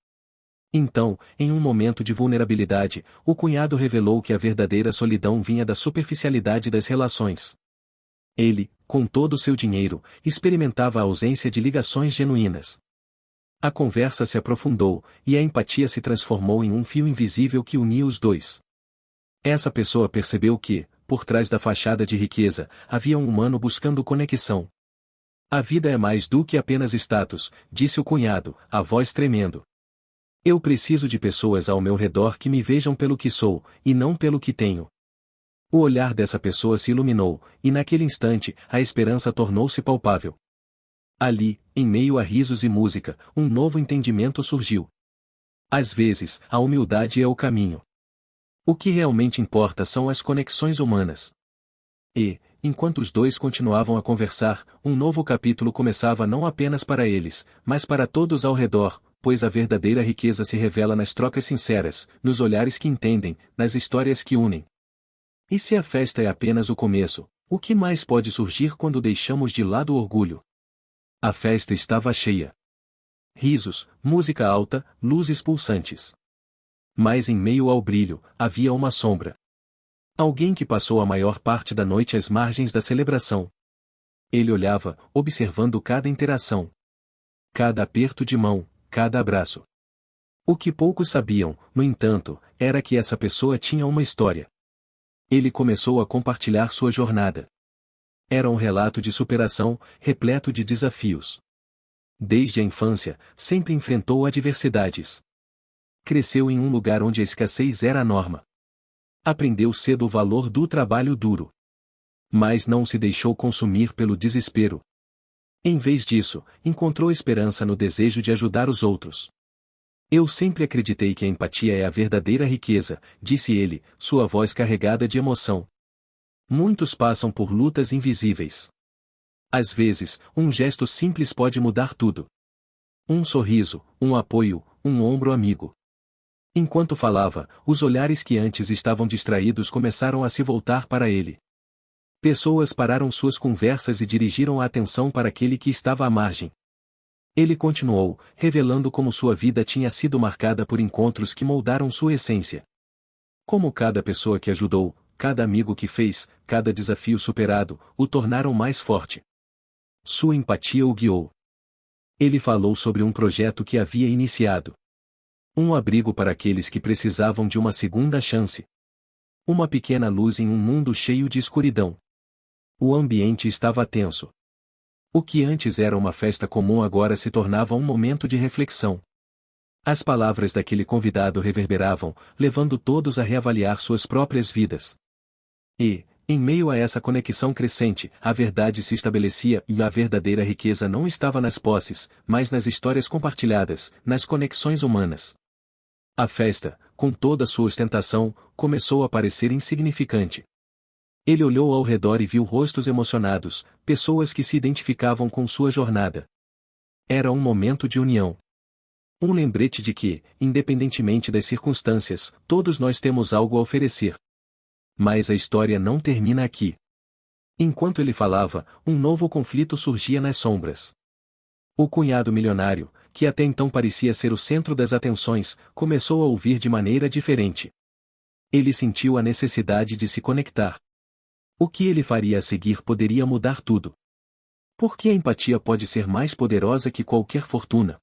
Então, em um momento de vulnerabilidade, o cunhado revelou que a verdadeira solidão vinha da superficialidade das relações. Ele, com todo o seu dinheiro, experimentava a ausência de ligações genuínas. A conversa se aprofundou, e a empatia se transformou em um fio invisível que unia os dois. Essa pessoa percebeu que, por trás da fachada de riqueza, havia um humano buscando conexão. A vida é mais do que apenas status, disse o cunhado, a voz tremendo. Eu preciso de pessoas ao meu redor que me vejam pelo que sou, e não pelo que tenho. O olhar dessa pessoa se iluminou, e naquele instante, a esperança tornou-se palpável. Ali, em meio a risos e música, um novo entendimento surgiu. Às vezes, a humildade é o caminho. O que realmente importa são as conexões humanas. E, enquanto os dois continuavam a conversar, um novo capítulo começava não apenas para eles, mas para todos ao redor, pois a verdadeira riqueza se revela nas trocas sinceras, nos olhares que entendem, nas histórias que unem. E se a festa é apenas o começo, o que mais pode surgir quando deixamos de lado o orgulho? A festa estava cheia. Risos, música alta, luzes pulsantes. Mas em meio ao brilho, havia uma sombra. Alguém que passou a maior parte da noite às margens da celebração. Ele olhava, observando cada interação. Cada aperto de mão, cada abraço. O que poucos sabiam, no entanto, era que essa pessoa tinha uma história. Ele começou a compartilhar sua jornada. Era um relato de superação, repleto de desafios. Desde a infância, sempre enfrentou adversidades. Cresceu em um lugar onde a escassez era a norma. Aprendeu cedo o valor do trabalho duro. Mas não se deixou consumir pelo desespero. Em vez disso, encontrou esperança no desejo de ajudar os outros. Eu sempre acreditei que a empatia é a verdadeira riqueza, disse ele, sua voz carregada de emoção. Muitos passam por lutas invisíveis. Às vezes, um gesto simples pode mudar tudo. Um sorriso, um apoio, um ombro amigo. Enquanto falava, os olhares que antes estavam distraídos começaram a se voltar para ele. Pessoas pararam suas conversas e dirigiram a atenção para aquele que estava à margem. Ele continuou, revelando como sua vida tinha sido marcada por encontros que moldaram sua essência. Como cada pessoa que ajudou, cada amigo que fez, cada desafio superado, o tornaram mais forte. Sua empatia o guiou. Ele falou sobre um projeto que havia iniciado. Um abrigo para aqueles que precisavam de uma segunda chance. Uma pequena luz em um mundo cheio de escuridão. O ambiente estava tenso. O que antes era uma festa comum agora se tornava um momento de reflexão. As palavras daquele convidado reverberavam, levando todos a reavaliar suas próprias vidas. E, em meio a essa conexão crescente, a verdade se estabelecia e a verdadeira riqueza não estava nas posses, mas nas histórias compartilhadas, nas conexões humanas. A festa, com toda sua ostentação, começou a parecer insignificante. Ele olhou ao redor e viu rostos emocionados, pessoas que se identificavam com sua jornada. Era um momento de união. Um lembrete de que, independentemente das circunstâncias, todos nós temos algo a oferecer. Mas a história não termina aqui. Enquanto ele falava, um novo conflito surgia nas sombras. O cunhado milionário, que até então parecia ser o centro das atenções, começou a ouvir de maneira diferente. Ele sentiu a necessidade de se conectar. O que ele faria a seguir poderia mudar tudo. Porque a empatia pode ser mais poderosa que qualquer fortuna.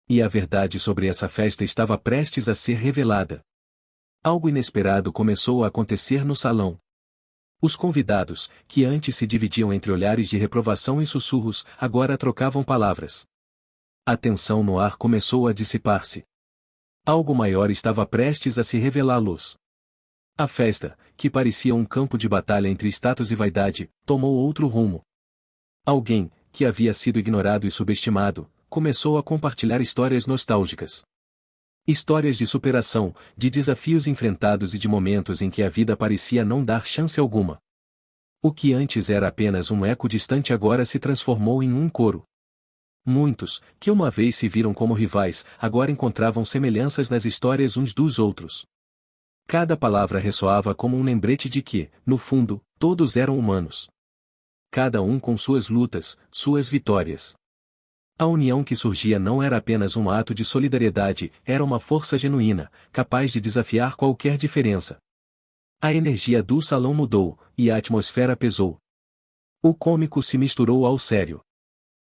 E a verdade sobre essa festa estava prestes a ser revelada. Algo inesperado começou a acontecer no salão. Os convidados, que antes se dividiam entre olhares de reprovação e sussurros, agora trocavam palavras. A tensão no ar começou a dissipar-se. Algo maior estava prestes a se revelá-los. A festa, que parecia um campo de batalha entre status e vaidade, tomou outro rumo. Alguém, que havia sido ignorado e subestimado, começou a compartilhar histórias nostálgicas. Histórias de superação, de desafios enfrentados e de momentos em que a vida parecia não dar chance alguma. O que antes era apenas um eco distante agora se transformou em um coro. Muitos, que uma vez se viram como rivais, agora encontravam semelhanças nas histórias uns dos outros. Cada palavra ressoava como um lembrete de que, no fundo, todos eram humanos. Cada um com suas lutas, suas vitórias. A união que surgia não era apenas um ato de solidariedade, era uma força genuína, capaz de desafiar qualquer diferença. A energia do salão mudou, e a atmosfera pesou. O cômico se misturou ao sério.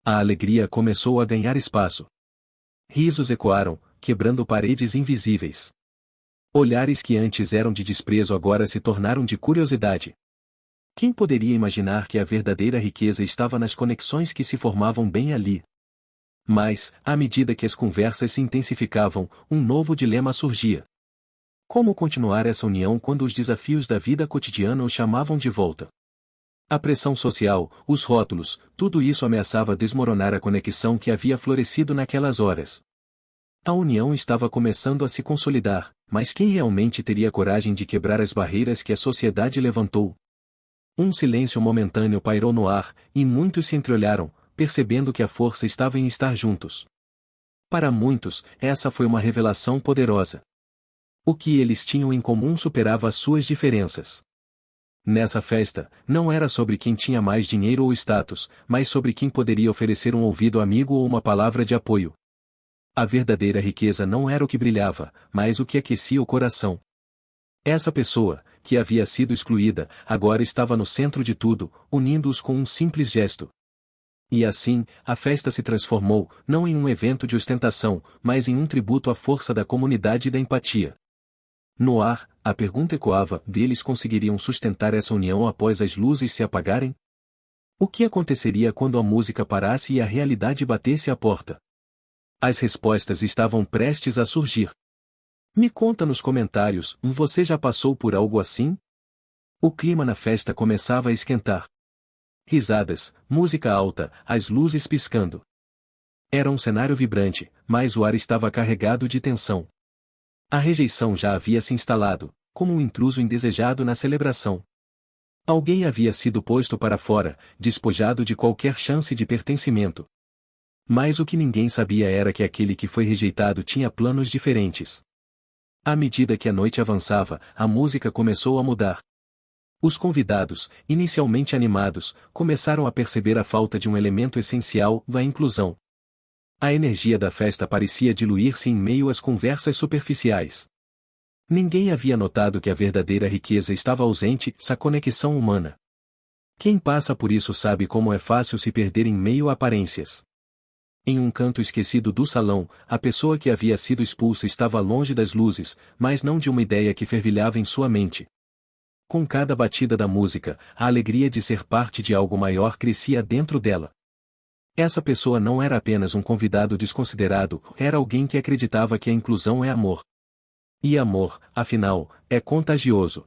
A alegria começou a ganhar espaço. Risos ecoaram, quebrando paredes invisíveis. Olhares que antes eram de desprezo agora se tornaram de curiosidade. Quem poderia imaginar que a verdadeira riqueza estava nas conexões que se formavam bem ali? Mas, à medida que as conversas se intensificavam, um novo dilema surgia. Como continuar essa união quando os desafios da vida cotidiana o chamavam de volta? A pressão social, os rótulos, tudo isso ameaçava desmoronar a conexão que havia florescido naquelas horas. A união estava começando a se consolidar, mas quem realmente teria coragem de quebrar as barreiras que a sociedade levantou? Um silêncio momentâneo pairou no ar, e muitos se entreolharam, percebendo que a força estava em estar juntos. Para muitos, essa foi uma revelação poderosa. O que eles tinham em comum superava as suas diferenças. Nessa festa, não era sobre quem tinha mais dinheiro ou status, mas sobre quem poderia oferecer um ouvido amigo ou uma palavra de apoio. A verdadeira riqueza não era o que brilhava, mas o que aquecia o coração. Essa pessoa, que havia sido excluída, agora estava no centro de tudo, unindo-os com um simples gesto. E assim, a festa se transformou, não em um evento de ostentação, mas em um tributo à força da comunidade e da empatia. No ar, a pergunta ecoava: eles conseguiriam sustentar essa união após as luzes se apagarem? O que aconteceria quando a música parasse e a realidade batesse à porta? As respostas estavam prestes a surgir. Me conta nos comentários, você já passou por algo assim? O clima na festa começava a esquentar. Risadas, música alta, as luzes piscando. Era um cenário vibrante, mas o ar estava carregado de tensão. A rejeição já havia se instalado, como um intruso indesejado na celebração. Alguém havia sido posto para fora, despojado de qualquer chance de pertencimento. Mas o que ninguém sabia era que aquele que foi rejeitado tinha planos diferentes. À medida que a noite avançava, a música começou a mudar. Os convidados, inicialmente animados, começaram a perceber a falta de um elemento essencial, a inclusão. A energia da festa parecia diluir-se em meio às conversas superficiais. Ninguém havia notado que a verdadeira riqueza estava ausente, a conexão humana. Quem passa por isso sabe como é fácil se perder em meio a aparências. Em um canto esquecido do salão, a pessoa que havia sido expulsa estava longe das luzes, mas não de uma ideia que fervilhava em sua mente. Com cada batida da música, a alegria de ser parte de algo maior crescia dentro dela. Essa pessoa não era apenas um convidado desconsiderado, era alguém que acreditava que a inclusão é amor. E amor, afinal, é contagioso.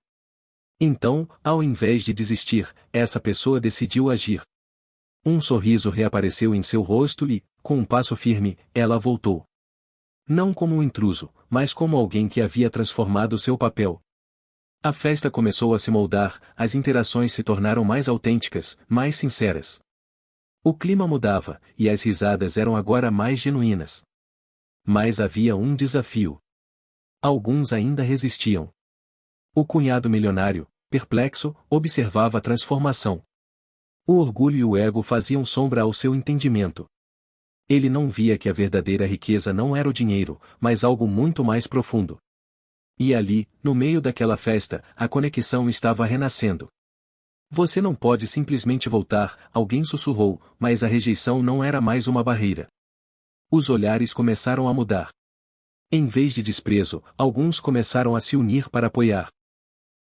Então, ao invés de desistir, essa pessoa decidiu agir. Um sorriso reapareceu em seu rosto e, com um passo firme, ela voltou. Não como um intruso, mas como alguém que havia transformado seu papel. A festa começou a se moldar, as interações se tornaram mais autênticas, mais sinceras. O clima mudava, e as risadas eram agora mais genuínas. Mas havia um desafio. Alguns ainda resistiam. O cunhado milionário, perplexo, observava a transformação. O orgulho e o ego faziam sombra ao seu entendimento. Ele não via que a verdadeira riqueza não era o dinheiro, mas algo muito mais profundo. E ali, no meio daquela festa, a conexão estava renascendo. Você não pode simplesmente voltar, alguém sussurrou, mas a rejeição não era mais uma barreira. Os olhares começaram a mudar. Em vez de desprezo, alguns começaram a se unir para apoiar.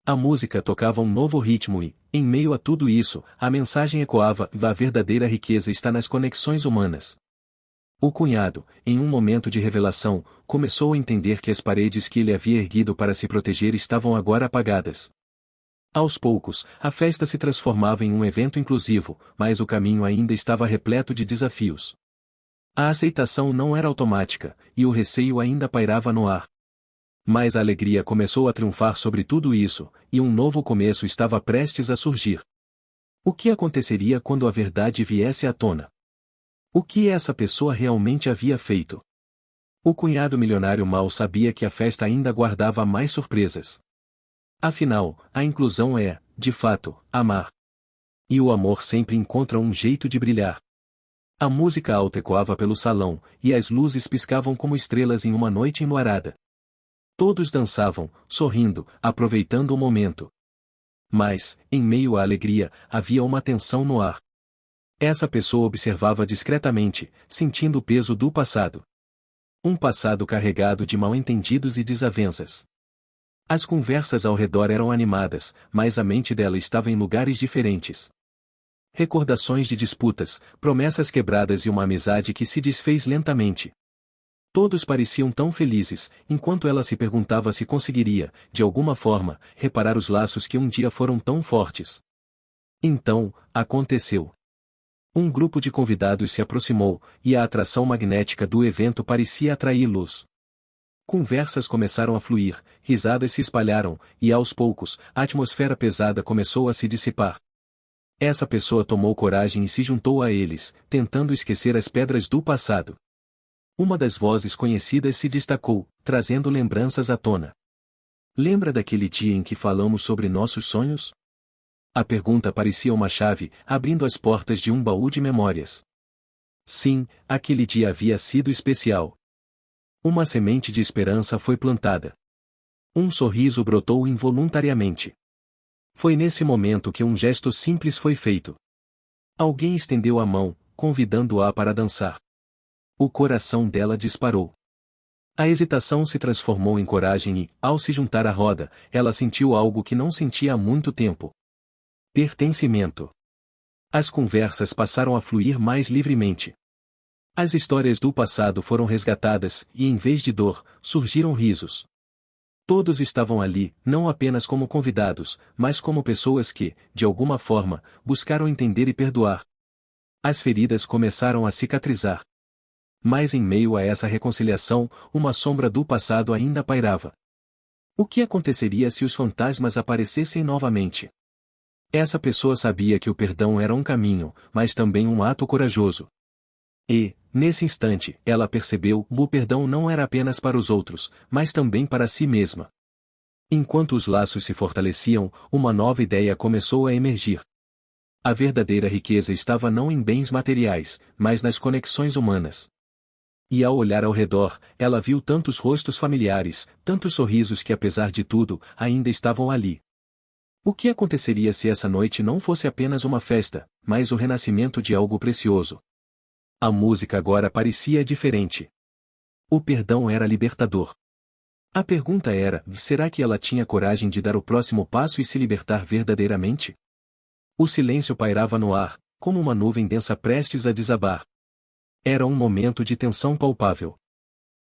A música tocava um novo ritmo e, em meio a tudo isso, a mensagem ecoava: a verdadeira riqueza está nas conexões humanas. O cunhado, em um momento de revelação, começou a entender que as paredes que ele havia erguido para se proteger estavam agora apagadas. Aos poucos, a festa se transformava em um evento inclusivo, mas o caminho ainda estava repleto de desafios. A aceitação não era automática, e o receio ainda pairava no ar. Mas a alegria começou a triunfar sobre tudo isso, e um novo começo estava prestes a surgir. O que aconteceria quando a verdade viesse à tona? O que essa pessoa realmente havia feito? O cunhado milionário mal sabia que a festa ainda guardava mais surpresas. Afinal, a inclusão é, de fato, amar. E o amor sempre encontra um jeito de brilhar. A música alta ecoava pelo salão, e as luzes piscavam como estrelas em uma noite enluarada. Todos dançavam, sorrindo, aproveitando o momento. Mas, em meio à alegria, havia uma tensão no ar. Essa pessoa observava discretamente, sentindo o peso do passado. Um passado carregado de mal-entendidos e desavenças. As conversas ao redor eram animadas, mas a mente dela estava em lugares diferentes. Recordações de disputas, promessas quebradas e uma amizade que se desfez lentamente. Todos pareciam tão felizes, enquanto ela se perguntava se conseguiria, de alguma forma, reparar os laços que um dia foram tão fortes. Então, aconteceu. Um grupo de convidados se aproximou, e a atração magnética do evento parecia atraí-los. Conversas começaram a fluir, risadas se espalharam, e aos poucos, a atmosfera pesada começou a se dissipar. Essa pessoa tomou coragem e se juntou a eles, tentando esquecer as pedras do passado. Uma das vozes conhecidas se destacou, trazendo lembranças à tona. Lembra daquele dia em que falamos sobre nossos sonhos? A pergunta parecia uma chave, abrindo as portas de um baú de memórias. Sim, aquele dia havia sido especial. Uma semente de esperança foi plantada. Um sorriso brotou involuntariamente. Foi nesse momento que um gesto simples foi feito. Alguém estendeu a mão, convidando-a para dançar. O coração dela disparou. A hesitação se transformou em coragem e, ao se juntar à roda, ela sentiu algo que não sentia há muito tempo. Pertencimento. As conversas passaram a fluir mais livremente. As histórias do passado foram resgatadas, e em vez de dor, surgiram risos. Todos estavam ali, não apenas como convidados, mas como pessoas que, de alguma forma, buscaram entender e perdoar. As feridas começaram a cicatrizar. Mas em meio a essa reconciliação, uma sombra do passado ainda pairava. O que aconteceria se os fantasmas aparecessem novamente? Essa pessoa sabia que o perdão era um caminho, mas também um ato corajoso. E, nesse instante, ela percebeu que o perdão não era apenas para os outros, mas também para si mesma. Enquanto os laços se fortaleciam, uma nova ideia começou a emergir. A verdadeira riqueza estava não em bens materiais, mas nas conexões humanas. E ao olhar ao redor, ela viu tantos rostos familiares, tantos sorrisos que apesar de tudo, ainda estavam ali. O que aconteceria se essa noite não fosse apenas uma festa, mas o renascimento de algo precioso? A música agora parecia diferente. O perdão era libertador. A pergunta era, será que ela tinha coragem de dar o próximo passo e se libertar verdadeiramente? O silêncio pairava no ar, como uma nuvem densa prestes a desabar. Era um momento de tensão palpável.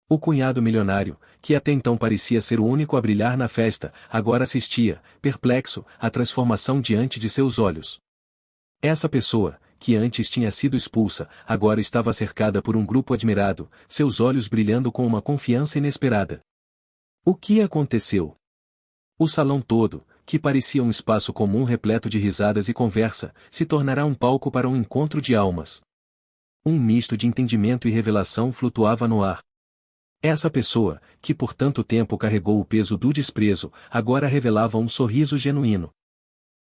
O cunhado milionário, que até então parecia ser o único a brilhar na festa, agora assistia, perplexo, à transformação diante de seus olhos. Essa pessoa, que antes tinha sido expulsa, agora estava cercada por um grupo admirado, seus olhos brilhando com uma confiança inesperada. O que aconteceu? O salão todo, que parecia um espaço comum repleto de risadas e conversa, se tornará um palco para um encontro de almas. Um misto de entendimento e revelação flutuava no ar. Essa pessoa, que por tanto tempo carregou o peso do desprezo, agora revelava um sorriso genuíno.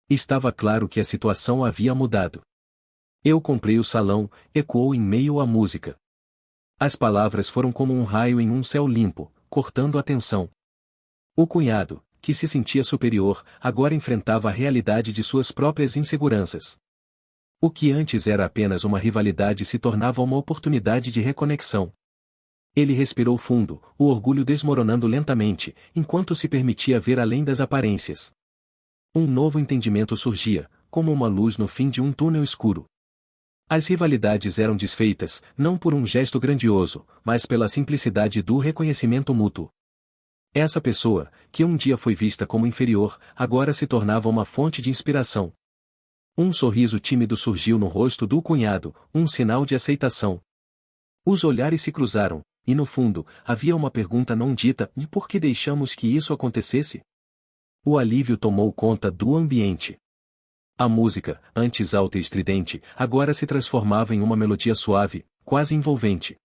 Estava claro que a situação havia mudado. Eu comprei o salão, ecoou em meio à música. As palavras foram como um raio em um céu limpo, cortando a tensão. O cunhado, que se sentia superior, agora enfrentava a realidade de suas próprias inseguranças. O que antes era apenas uma rivalidade se tornava uma oportunidade de reconexão. Ele respirou fundo, o orgulho desmoronando lentamente, enquanto se permitia ver além das aparências. Um novo entendimento surgia, como uma luz no fim de um túnel escuro. As rivalidades eram desfeitas, não por um gesto grandioso, mas pela simplicidade do reconhecimento mútuo. Essa pessoa, que um dia foi vista como inferior, agora se tornava uma fonte de inspiração. Um sorriso tímido surgiu no rosto do cunhado, um sinal de aceitação. Os olhares se cruzaram, e no fundo, havia uma pergunta não dita: de por que deixamos que isso acontecesse? O alívio tomou conta do ambiente. A música, antes alta e estridente, agora se transformava em uma melodia suave, quase envolvente.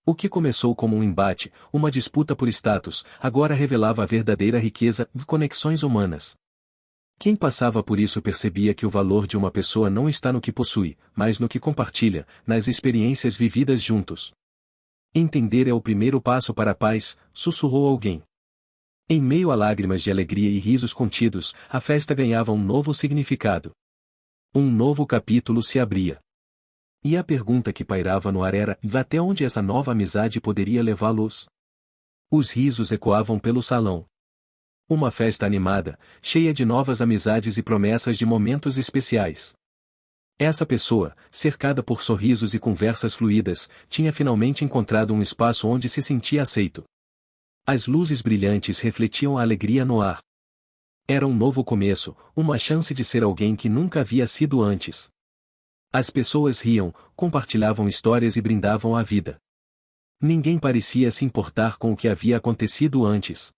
O que começou como um embate, uma disputa por status, agora revelava a verdadeira riqueza de conexões humanas. Quem passava por isso percebia que o valor de uma pessoa não está no que possui, mas no que compartilha, nas experiências vividas juntos. Entender é o primeiro passo para a paz, sussurrou alguém. Em meio a lágrimas de alegria e risos contidos, a festa ganhava um novo significado. Um novo capítulo se abria. E a pergunta que pairava no ar era: até onde essa nova amizade poderia levá-los? Os risos ecoavam pelo salão. Uma festa animada, cheia de novas amizades e promessas de momentos especiais. Essa pessoa, cercada por sorrisos e conversas fluídas, tinha finalmente encontrado um espaço onde se sentia aceito. As luzes brilhantes refletiam a alegria no ar. Era um novo começo, uma chance de ser alguém que nunca havia sido antes. As pessoas riam, compartilhavam histórias e brindavam à vida. Ninguém parecia se importar com o que havia acontecido antes.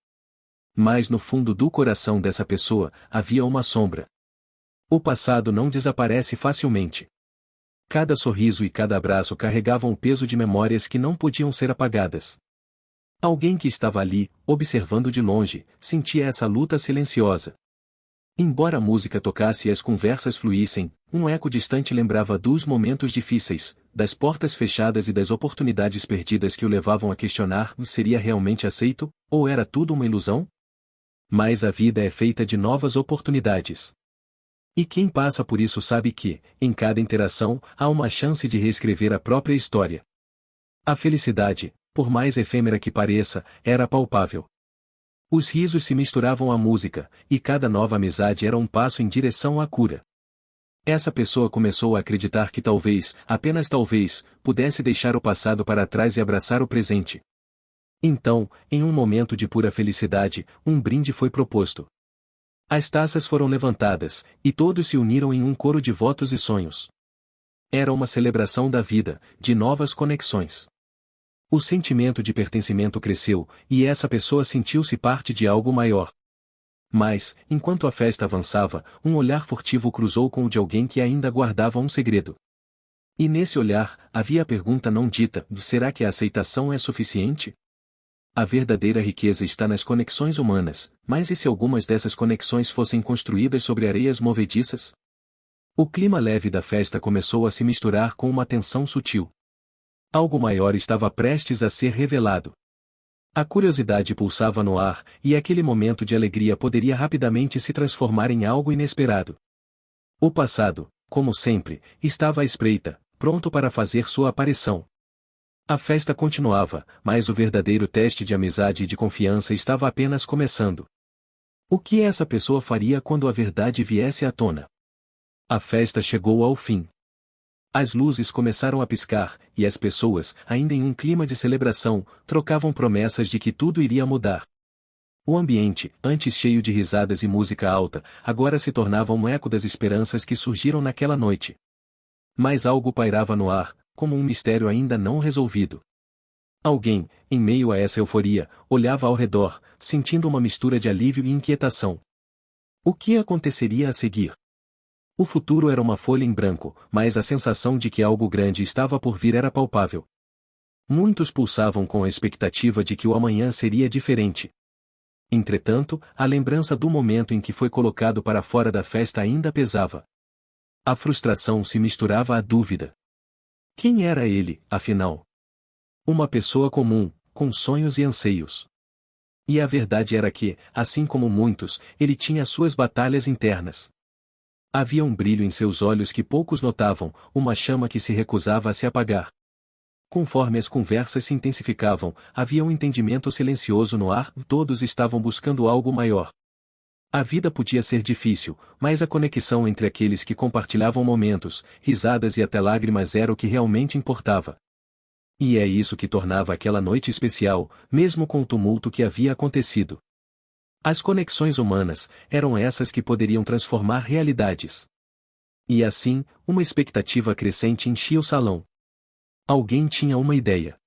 Mas no fundo do coração dessa pessoa, havia uma sombra. O passado não desaparece facilmente. Cada sorriso e cada abraço carregavam o peso de memórias que não podiam ser apagadas. Alguém que estava ali, observando de longe, sentia essa luta silenciosa. Embora a música tocasse e as conversas fluíssem, um eco distante lembrava dos momentos difíceis, das portas fechadas e das oportunidades perdidas que o levavam a questionar: seria realmente aceito, ou era tudo uma ilusão? Mas a vida é feita de novas oportunidades. E quem passa por isso sabe que, em cada interação, há uma chance de reescrever a própria história. A felicidade, por mais efêmera que pareça, era palpável. Os risos se misturavam à música, e cada nova amizade era um passo em direção à cura. Essa pessoa começou a acreditar que talvez, apenas talvez, pudesse deixar o passado para trás e abraçar o presente. Então, em um momento de pura felicidade, um brinde foi proposto. As taças foram levantadas, e todos se uniram em um coro de votos e sonhos. Era uma celebração da vida, de novas conexões. O sentimento de pertencimento cresceu, e essa pessoa sentiu-se parte de algo maior. Mas, enquanto a festa avançava, um olhar furtivo cruzou com o de alguém que ainda guardava um segredo. E nesse olhar, havia a pergunta não dita: será que a aceitação é suficiente? A verdadeira riqueza está nas conexões humanas, mas e se algumas dessas conexões fossem construídas sobre areias movediças? O clima leve da festa começou a se misturar com uma tensão sutil. Algo maior estava prestes a ser revelado. A curiosidade pulsava no ar, e aquele momento de alegria poderia rapidamente se transformar em algo inesperado. O passado, como sempre, estava à espreita, pronto para fazer sua aparição. A festa continuava, mas o verdadeiro teste de amizade e de confiança estava apenas começando. O que essa pessoa faria quando a verdade viesse à tona? A festa chegou ao fim. As luzes começaram a piscar, e as pessoas, ainda em um clima de celebração, trocavam promessas de que tudo iria mudar. O ambiente, antes cheio de risadas e música alta, agora se tornava um eco das esperanças que surgiram naquela noite. Mas algo pairava no ar, como um mistério ainda não resolvido. Alguém, em meio a essa euforia, olhava ao redor, sentindo uma mistura de alívio e inquietação. O que aconteceria a seguir? O futuro era uma folha em branco, mas a sensação de que algo grande estava por vir era palpável. Muitos pulsavam com a expectativa de que o amanhã seria diferente. Entretanto, a lembrança do momento em que foi colocado para fora da festa ainda pesava. A frustração se misturava à dúvida. Quem era ele, afinal? Uma pessoa comum, com sonhos e anseios. E a verdade era que, assim como muitos, ele tinha suas batalhas internas. Havia um brilho em seus olhos que poucos notavam, uma chama que se recusava a se apagar. Conforme as conversas se intensificavam, havia um entendimento silencioso no ar, todos estavam buscando algo maior. A vida podia ser difícil, mas a conexão entre aqueles que compartilhavam momentos, risadas e até lágrimas era o que realmente importava. E é isso que tornava aquela noite especial, mesmo com o tumulto que havia acontecido. As conexões humanas eram essas que poderiam transformar realidades. E assim, uma expectativa crescente enchia o salão. Alguém tinha uma ideia.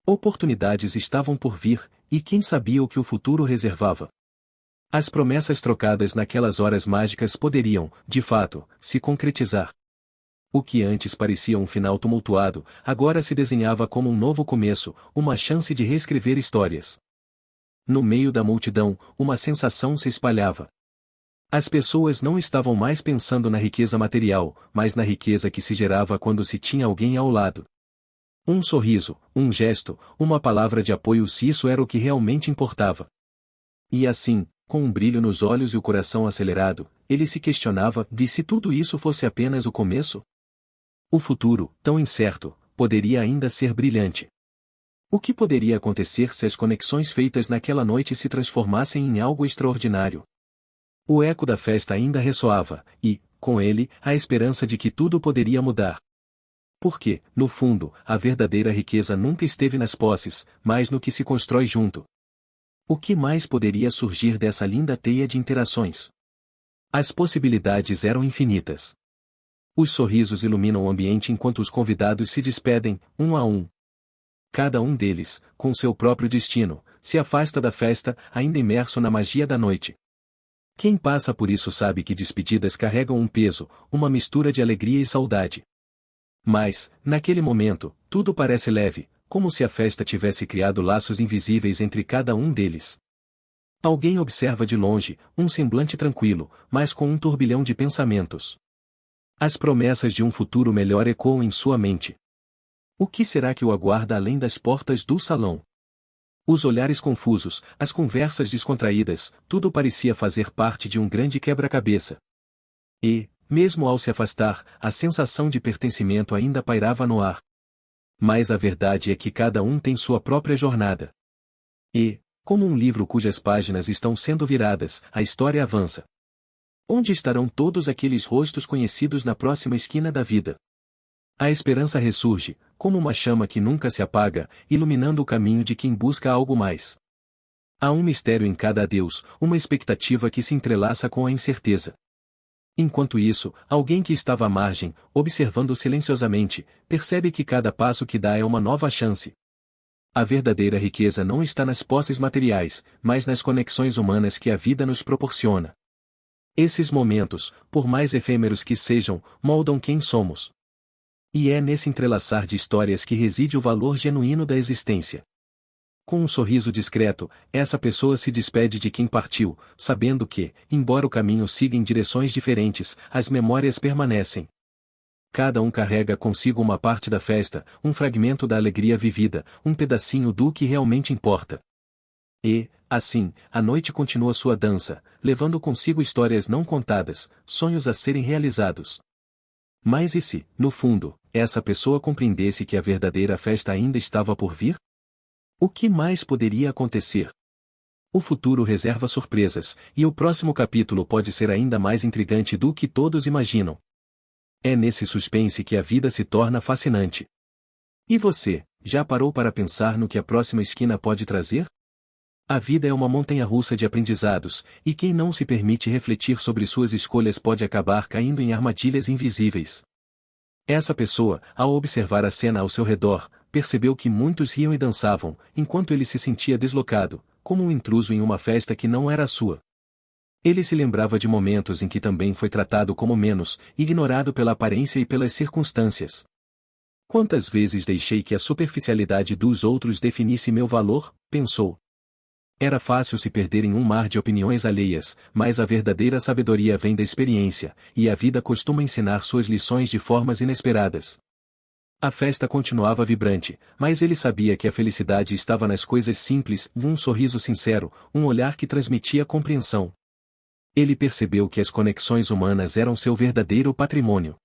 Oportunidades estavam por vir, e quem sabia o que o futuro reservava? As promessas trocadas naquelas horas mágicas poderiam, de fato, se concretizar. O que antes parecia um final tumultuado, agora se desenhava como um novo começo, uma chance de reescrever histórias. No meio da multidão, uma sensação se espalhava. As pessoas não estavam mais pensando na riqueza material, mas na riqueza que se gerava quando se tinha alguém ao lado. Um sorriso, um gesto, uma palavra de apoio, se isso era o que realmente importava. E assim, com um brilho nos olhos e o coração acelerado, ele se questionava de se tudo isso fosse apenas o começo? O futuro, tão incerto, poderia ainda ser brilhante. O que poderia acontecer se as conexões feitas naquela noite se transformassem em algo extraordinário? O eco da festa ainda ressoava, e, com ele, a esperança de que tudo poderia mudar. Porque, no fundo, a verdadeira riqueza nunca esteve nas posses, mas no que se constrói junto. O que mais poderia surgir dessa linda teia de interações? As possibilidades eram infinitas. Os sorrisos iluminam o ambiente enquanto os convidados se despedem, um a um. Cada um deles, com seu próprio destino, se afasta da festa, ainda imerso na magia da noite. Quem passa por isso sabe que despedidas carregam um peso, uma mistura de alegria e saudade. Mas, naquele momento, tudo parece leve, como se a festa tivesse criado laços invisíveis entre cada um deles. Alguém observa de longe, um semblante tranquilo, mas com um turbilhão de pensamentos. As promessas de um futuro melhor ecoam em sua mente. O que será que o aguarda além das portas do salão? Os olhares confusos, as conversas descontraídas, tudo parecia fazer parte de um grande quebra-cabeça. E, mesmo ao se afastar, a sensação de pertencimento ainda pairava no ar. Mas a verdade é que cada um tem sua própria jornada. E, como um livro cujas páginas estão sendo viradas, a história avança. Onde estarão todos aqueles rostos conhecidos na próxima esquina da vida? A esperança ressurge, como uma chama que nunca se apaga, iluminando o caminho de quem busca algo mais. Há um mistério em cada adeus, uma expectativa que se entrelaça com a incerteza. Enquanto isso, alguém que estava à margem, observando silenciosamente, percebe que cada passo que dá é uma nova chance. A verdadeira riqueza não está nas posses materiais, mas nas conexões humanas que a vida nos proporciona. Esses momentos, por mais efêmeros que sejam, moldam quem somos. E é nesse entrelaçar de histórias que reside o valor genuíno da existência. Com um sorriso discreto, essa pessoa se despede de quem partiu, sabendo que, embora o caminho siga em direções diferentes, as memórias permanecem. Cada um carrega consigo uma parte da festa, um fragmento da alegria vivida, um pedacinho do que realmente importa. E, assim, a noite continua sua dança, levando consigo histórias não contadas, sonhos a serem realizados. Mas e se, no fundo, essa pessoa compreendesse que a verdadeira festa ainda estava por vir? O que mais poderia acontecer? O futuro reserva surpresas, e o próximo capítulo pode ser ainda mais intrigante do que todos imaginam. É nesse suspense que a vida se torna fascinante. E você, já parou para pensar no que a próxima esquina pode trazer? A vida é uma montanha-russa de aprendizados, e quem não se permite refletir sobre suas escolhas pode acabar caindo em armadilhas invisíveis. Essa pessoa, ao observar a cena ao seu redor, percebeu que muitos riam e dançavam, enquanto ele se sentia deslocado, como um intruso em uma festa que não era a sua. Ele se lembrava de momentos em que também foi tratado como menos, ignorado pela aparência e pelas circunstâncias. Quantas vezes deixei que a superficialidade dos outros definisse meu valor, pensou. Era fácil se perder em um mar de opiniões alheias, mas a verdadeira sabedoria vem da experiência, e a vida costuma ensinar suas lições de formas inesperadas. A festa continuava vibrante, mas ele sabia que a felicidade estava nas coisas simples, um sorriso sincero, um olhar que transmitia compreensão. Ele percebeu que as conexões humanas eram seu verdadeiro patrimônio.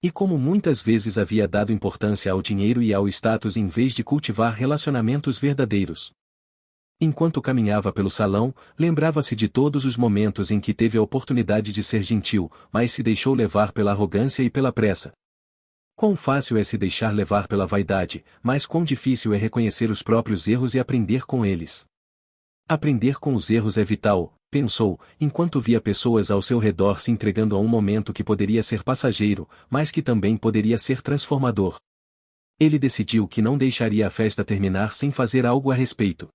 E como muitas vezes havia dado importância ao dinheiro e ao status em vez de cultivar relacionamentos verdadeiros. Enquanto caminhava pelo salão, lembrava-se de todos os momentos em que teve a oportunidade de ser gentil, mas se deixou levar pela arrogância e pela pressa. Quão fácil é se deixar levar pela vaidade, mas quão difícil é reconhecer os próprios erros e aprender com eles. Aprender com os erros é vital, pensou, enquanto via pessoas ao seu redor se entregando a um momento que poderia ser passageiro, mas que também poderia ser transformador. Ele decidiu que não deixaria a festa terminar sem fazer algo a respeito.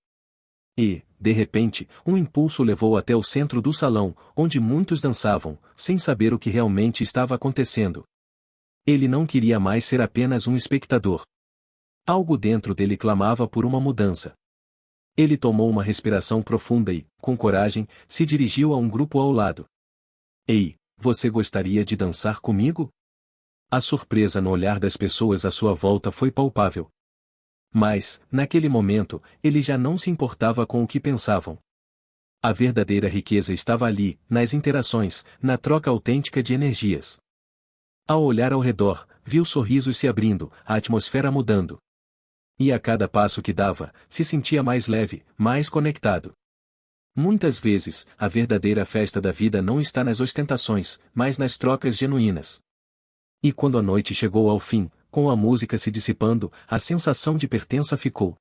E, de repente, um impulso levou até o centro do salão, onde muitos dançavam, sem saber o que realmente estava acontecendo. Ele não queria mais ser apenas um espectador. Algo dentro dele clamava por uma mudança. Ele tomou uma respiração profunda e, com coragem, se dirigiu a um grupo ao lado. Ei, você gostaria de dançar comigo? A surpresa no olhar das pessoas à sua volta foi palpável. Mas, naquele momento, ele já não se importava com o que pensavam. A verdadeira riqueza estava ali, nas interações, na troca autêntica de energias. Ao olhar ao redor, viu sorrisos se abrindo, a atmosfera mudando. E a cada passo que dava, se sentia mais leve, mais conectado. Muitas vezes, a verdadeira festa da vida não está nas ostentações, mas nas trocas genuínas. E quando a noite chegou ao fim, com a música se dissipando, a sensação de pertença ficou.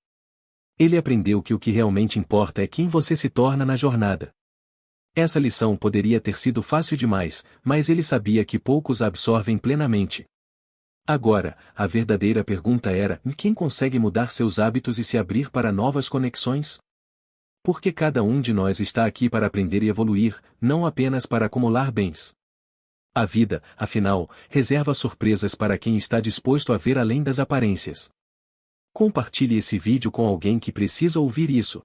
Ele aprendeu que o que realmente importa é quem você se torna na jornada. Essa lição poderia ter sido fácil demais, mas ele sabia que poucos a absorvem plenamente. Agora, a verdadeira pergunta era: quem consegue mudar seus hábitos e se abrir para novas conexões? Porque cada um de nós está aqui para aprender e evoluir, não apenas para acumular bens. A vida, afinal, reserva surpresas para quem está disposto a ver além das aparências. Compartilhe esse vídeo com alguém que precisa ouvir isso.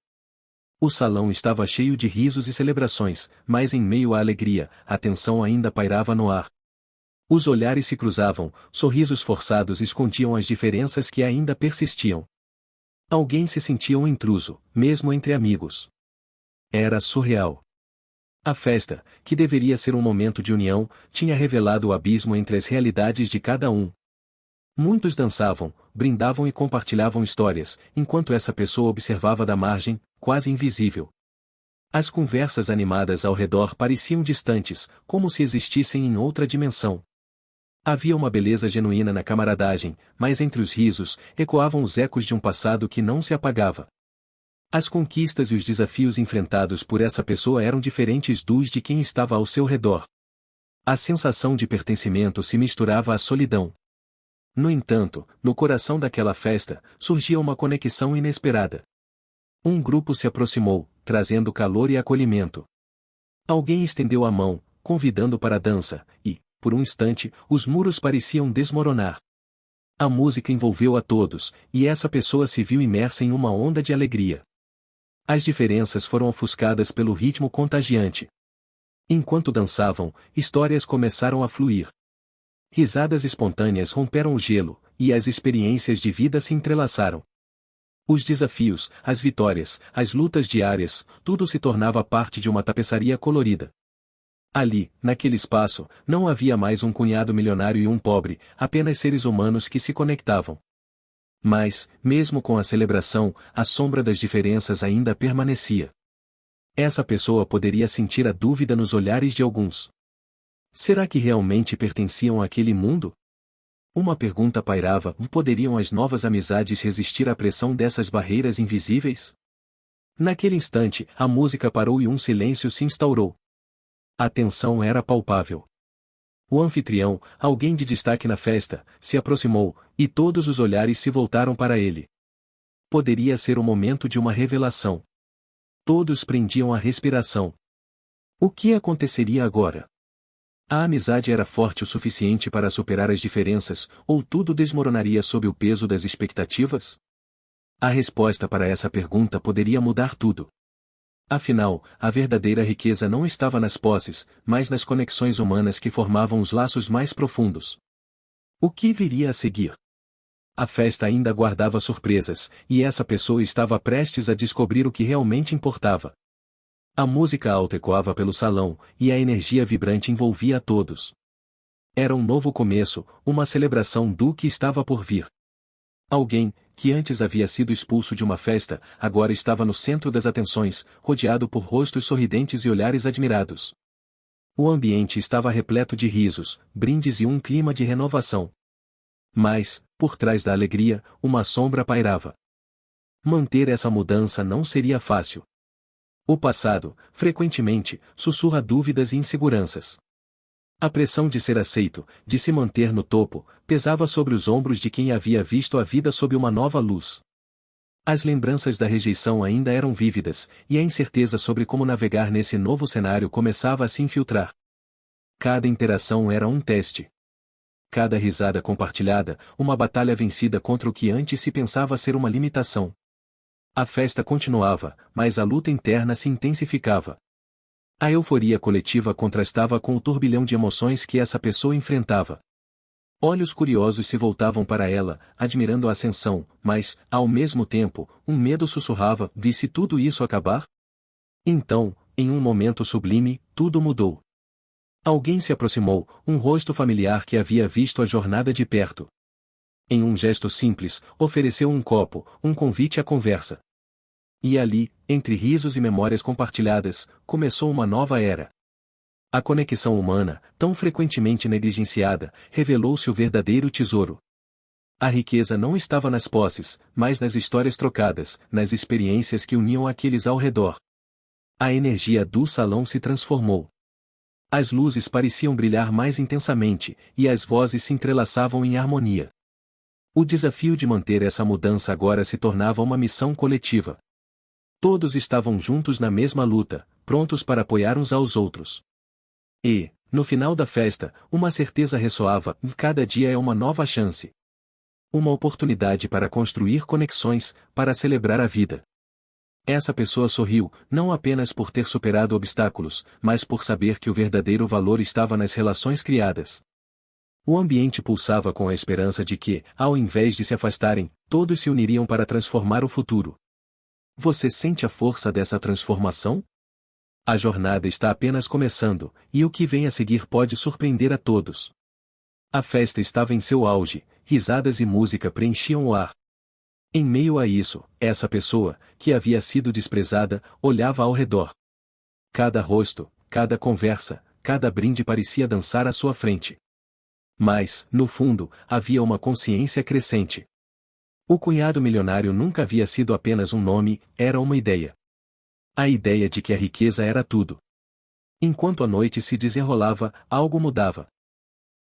O salão estava cheio de risos e celebrações, mas em meio à alegria, a tensão ainda pairava no ar. Os olhares se cruzavam, sorrisos forçados escondiam as diferenças que ainda persistiam. Alguém se sentia um intruso, mesmo entre amigos. Era surreal. A festa, que deveria ser um momento de união, tinha revelado o abismo entre as realidades de cada um. Muitos dançavam, brindavam e compartilhavam histórias, enquanto essa pessoa observava da margem, quase invisível. As conversas animadas ao redor pareciam distantes, como se existissem em outra dimensão. Havia uma beleza genuína na camaradagem, mas entre os risos, ecoavam os ecos de um passado que não se apagava. As conquistas e os desafios enfrentados por essa pessoa eram diferentes dos de quem estava ao seu redor. A sensação de pertencimento se misturava à solidão. No entanto, no coração daquela festa, surgia uma conexão inesperada. Um grupo se aproximou, trazendo calor e acolhimento. Alguém estendeu a mão, convidando para a dança, e, por um instante, os muros pareciam desmoronar. A música envolveu a todos, e essa pessoa se viu imersa em uma onda de alegria. As diferenças foram ofuscadas pelo ritmo contagiante. Enquanto dançavam, histórias começaram a fluir. Risadas espontâneas romperam o gelo, e as experiências de vida se entrelaçaram. Os desafios, as vitórias, as lutas diárias, tudo se tornava parte de uma tapeçaria colorida. Ali, naquele espaço, não havia mais um cunhado milionário e um pobre, apenas seres humanos que se conectavam. Mas, mesmo com a celebração, a sombra das diferenças ainda permanecia. Essa pessoa poderia sentir a dúvida nos olhares de alguns. Será que realmente pertenciam àquele mundo? Uma pergunta pairava: poderiam as novas amizades resistir à pressão dessas barreiras invisíveis? Naquele instante, a música parou e um silêncio se instaurou. A tensão era palpável. O anfitrião, alguém de destaque na festa, se aproximou, e todos os olhares se voltaram para ele. Poderia ser o momento de uma revelação. Todos prendiam a respiração. O que aconteceria agora? A amizade era forte o suficiente para superar as diferenças, ou tudo desmoronaria sob o peso das expectativas? A resposta para essa pergunta poderia mudar tudo. Afinal, a verdadeira riqueza não estava nas posses, mas nas conexões humanas que formavam os laços mais profundos. O que viria a seguir? A festa ainda guardava surpresas, e essa pessoa estava prestes a descobrir o que realmente importava. A música alta ecoava pelo salão, e a energia vibrante envolvia a todos. Era um novo começo, uma celebração do que estava por vir. Alguém, que antes havia sido expulso de uma festa, agora estava no centro das atenções, rodeado por rostos sorridentes e olhares admirados. O ambiente estava repleto de risos, brindes e um clima de renovação. Mas, por trás da alegria, uma sombra pairava. Manter essa mudança não seria fácil. O passado, frequentemente, sussurra dúvidas e inseguranças. A pressão de ser aceito, de se manter no topo, pesava sobre os ombros de quem havia visto a vida sob uma nova luz. As lembranças da rejeição ainda eram vívidas, e a incerteza sobre como navegar nesse novo cenário começava a se infiltrar. Cada interação era um teste. Cada risada compartilhada, uma batalha vencida contra o que antes se pensava ser uma limitação. A festa continuava, mas a luta interna se intensificava. A euforia coletiva contrastava com o turbilhão de emoções que essa pessoa enfrentava. Olhos curiosos se voltavam para ela, admirando a ascensão, mas, ao mesmo tempo, um medo sussurrava: e se tudo isso acabar? Então, em um momento sublime, tudo mudou. Alguém se aproximou, um rosto familiar que havia visto a jornada de perto. Em um gesto simples, ofereceu um copo, um convite à conversa. E ali, entre risos e memórias compartilhadas, começou uma nova era. A conexão humana, tão frequentemente negligenciada, revelou-se o verdadeiro tesouro. A riqueza não estava nas posses, mas nas histórias trocadas, nas experiências que uniam aqueles ao redor. A energia do salão se transformou. As luzes pareciam brilhar mais intensamente, e as vozes se entrelaçavam em harmonia. O desafio de manter essa mudança agora se tornava uma missão coletiva. Todos estavam juntos na mesma luta, prontos para apoiar uns aos outros. E, no final da festa, uma certeza ressoava: cada dia é uma nova chance. Uma oportunidade para construir conexões, para celebrar a vida. Essa pessoa sorriu, não apenas por ter superado obstáculos, mas por saber que o verdadeiro valor estava nas relações criadas. O ambiente pulsava com a esperança de que, ao invés de se afastarem, todos se uniriam para transformar o futuro. Você sente a força dessa transformação? A jornada está apenas começando, e o que vem a seguir pode surpreender a todos. A festa estava em seu auge, risadas e música preenchiam o ar. Em meio a isso, essa pessoa, que havia sido desprezada, olhava ao redor. Cada rosto, cada conversa, cada brinde parecia dançar à sua frente. Mas, no fundo, havia uma consciência crescente. O cunhado milionário nunca havia sido apenas um nome, era uma ideia. A ideia de que a riqueza era tudo. Enquanto a noite se desenrolava, algo mudava.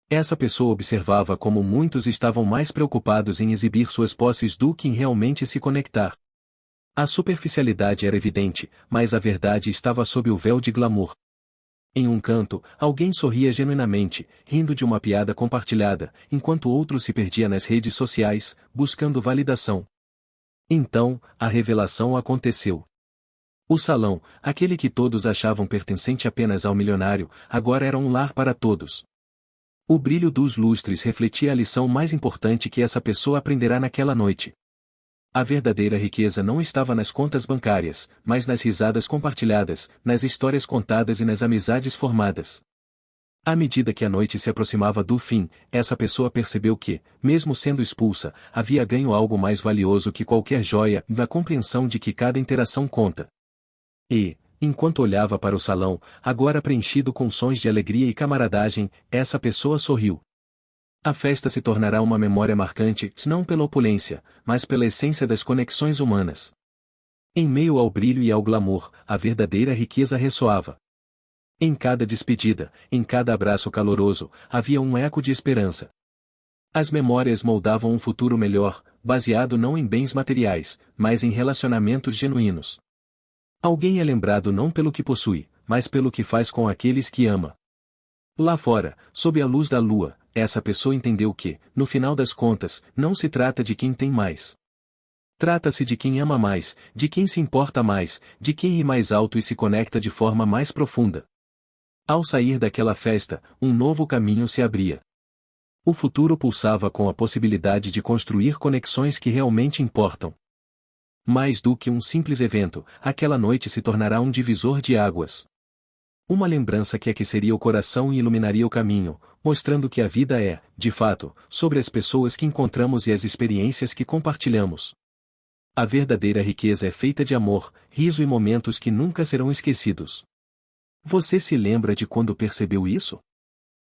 Essa pessoa observava como muitos estavam mais preocupados em exibir suas posses do que em realmente se conectar. A superficialidade era evidente, mas a verdade estava sob o véu de glamour. Em um canto, alguém sorria genuinamente, rindo de uma piada compartilhada, enquanto outro se perdia nas redes sociais, buscando validação. Então, a revelação aconteceu. O salão, aquele que todos achavam pertencente apenas ao milionário, agora era um lar para todos. O brilho dos lustres refletia a lição mais importante que essa pessoa aprenderá naquela noite. A verdadeira riqueza não estava nas contas bancárias, mas nas risadas compartilhadas, nas histórias contadas e nas amizades formadas. À medida que a noite se aproximava do fim, essa pessoa percebeu que, mesmo sendo expulsa, havia ganho algo mais valioso que qualquer joia, da compreensão de que cada interação conta. E, enquanto olhava para o salão, agora preenchido com sons de alegria e camaradagem, essa pessoa sorriu. A festa se tornará uma memória marcante, não pela opulência, mas pela essência das conexões humanas. Em meio ao brilho e ao glamour, a verdadeira riqueza ressoava. Em cada despedida, em cada abraço caloroso, havia um eco de esperança. As memórias moldavam um futuro melhor, baseado não em bens materiais, mas em relacionamentos genuínos. Alguém é lembrado não pelo que possui, mas pelo que faz com aqueles que ama. Lá fora, sob a luz da lua, essa pessoa entendeu que, no final das contas, não se trata de quem tem mais. Trata-se de quem ama mais, de quem se importa mais, de quem ri mais alto e se conecta de forma mais profunda. Ao sair daquela festa, um novo caminho se abria. O futuro pulsava com a possibilidade de construir conexões que realmente importam. Mais do que um simples evento, aquela noite se tornará um divisor de águas. Uma lembrança que aqueceria o coração e iluminaria o caminho, mostrando que a vida é, de fato, sobre as pessoas que encontramos e as experiências que compartilhamos. A verdadeira riqueza é feita de amor, riso e momentos que nunca serão esquecidos. Você se lembra de quando percebeu isso?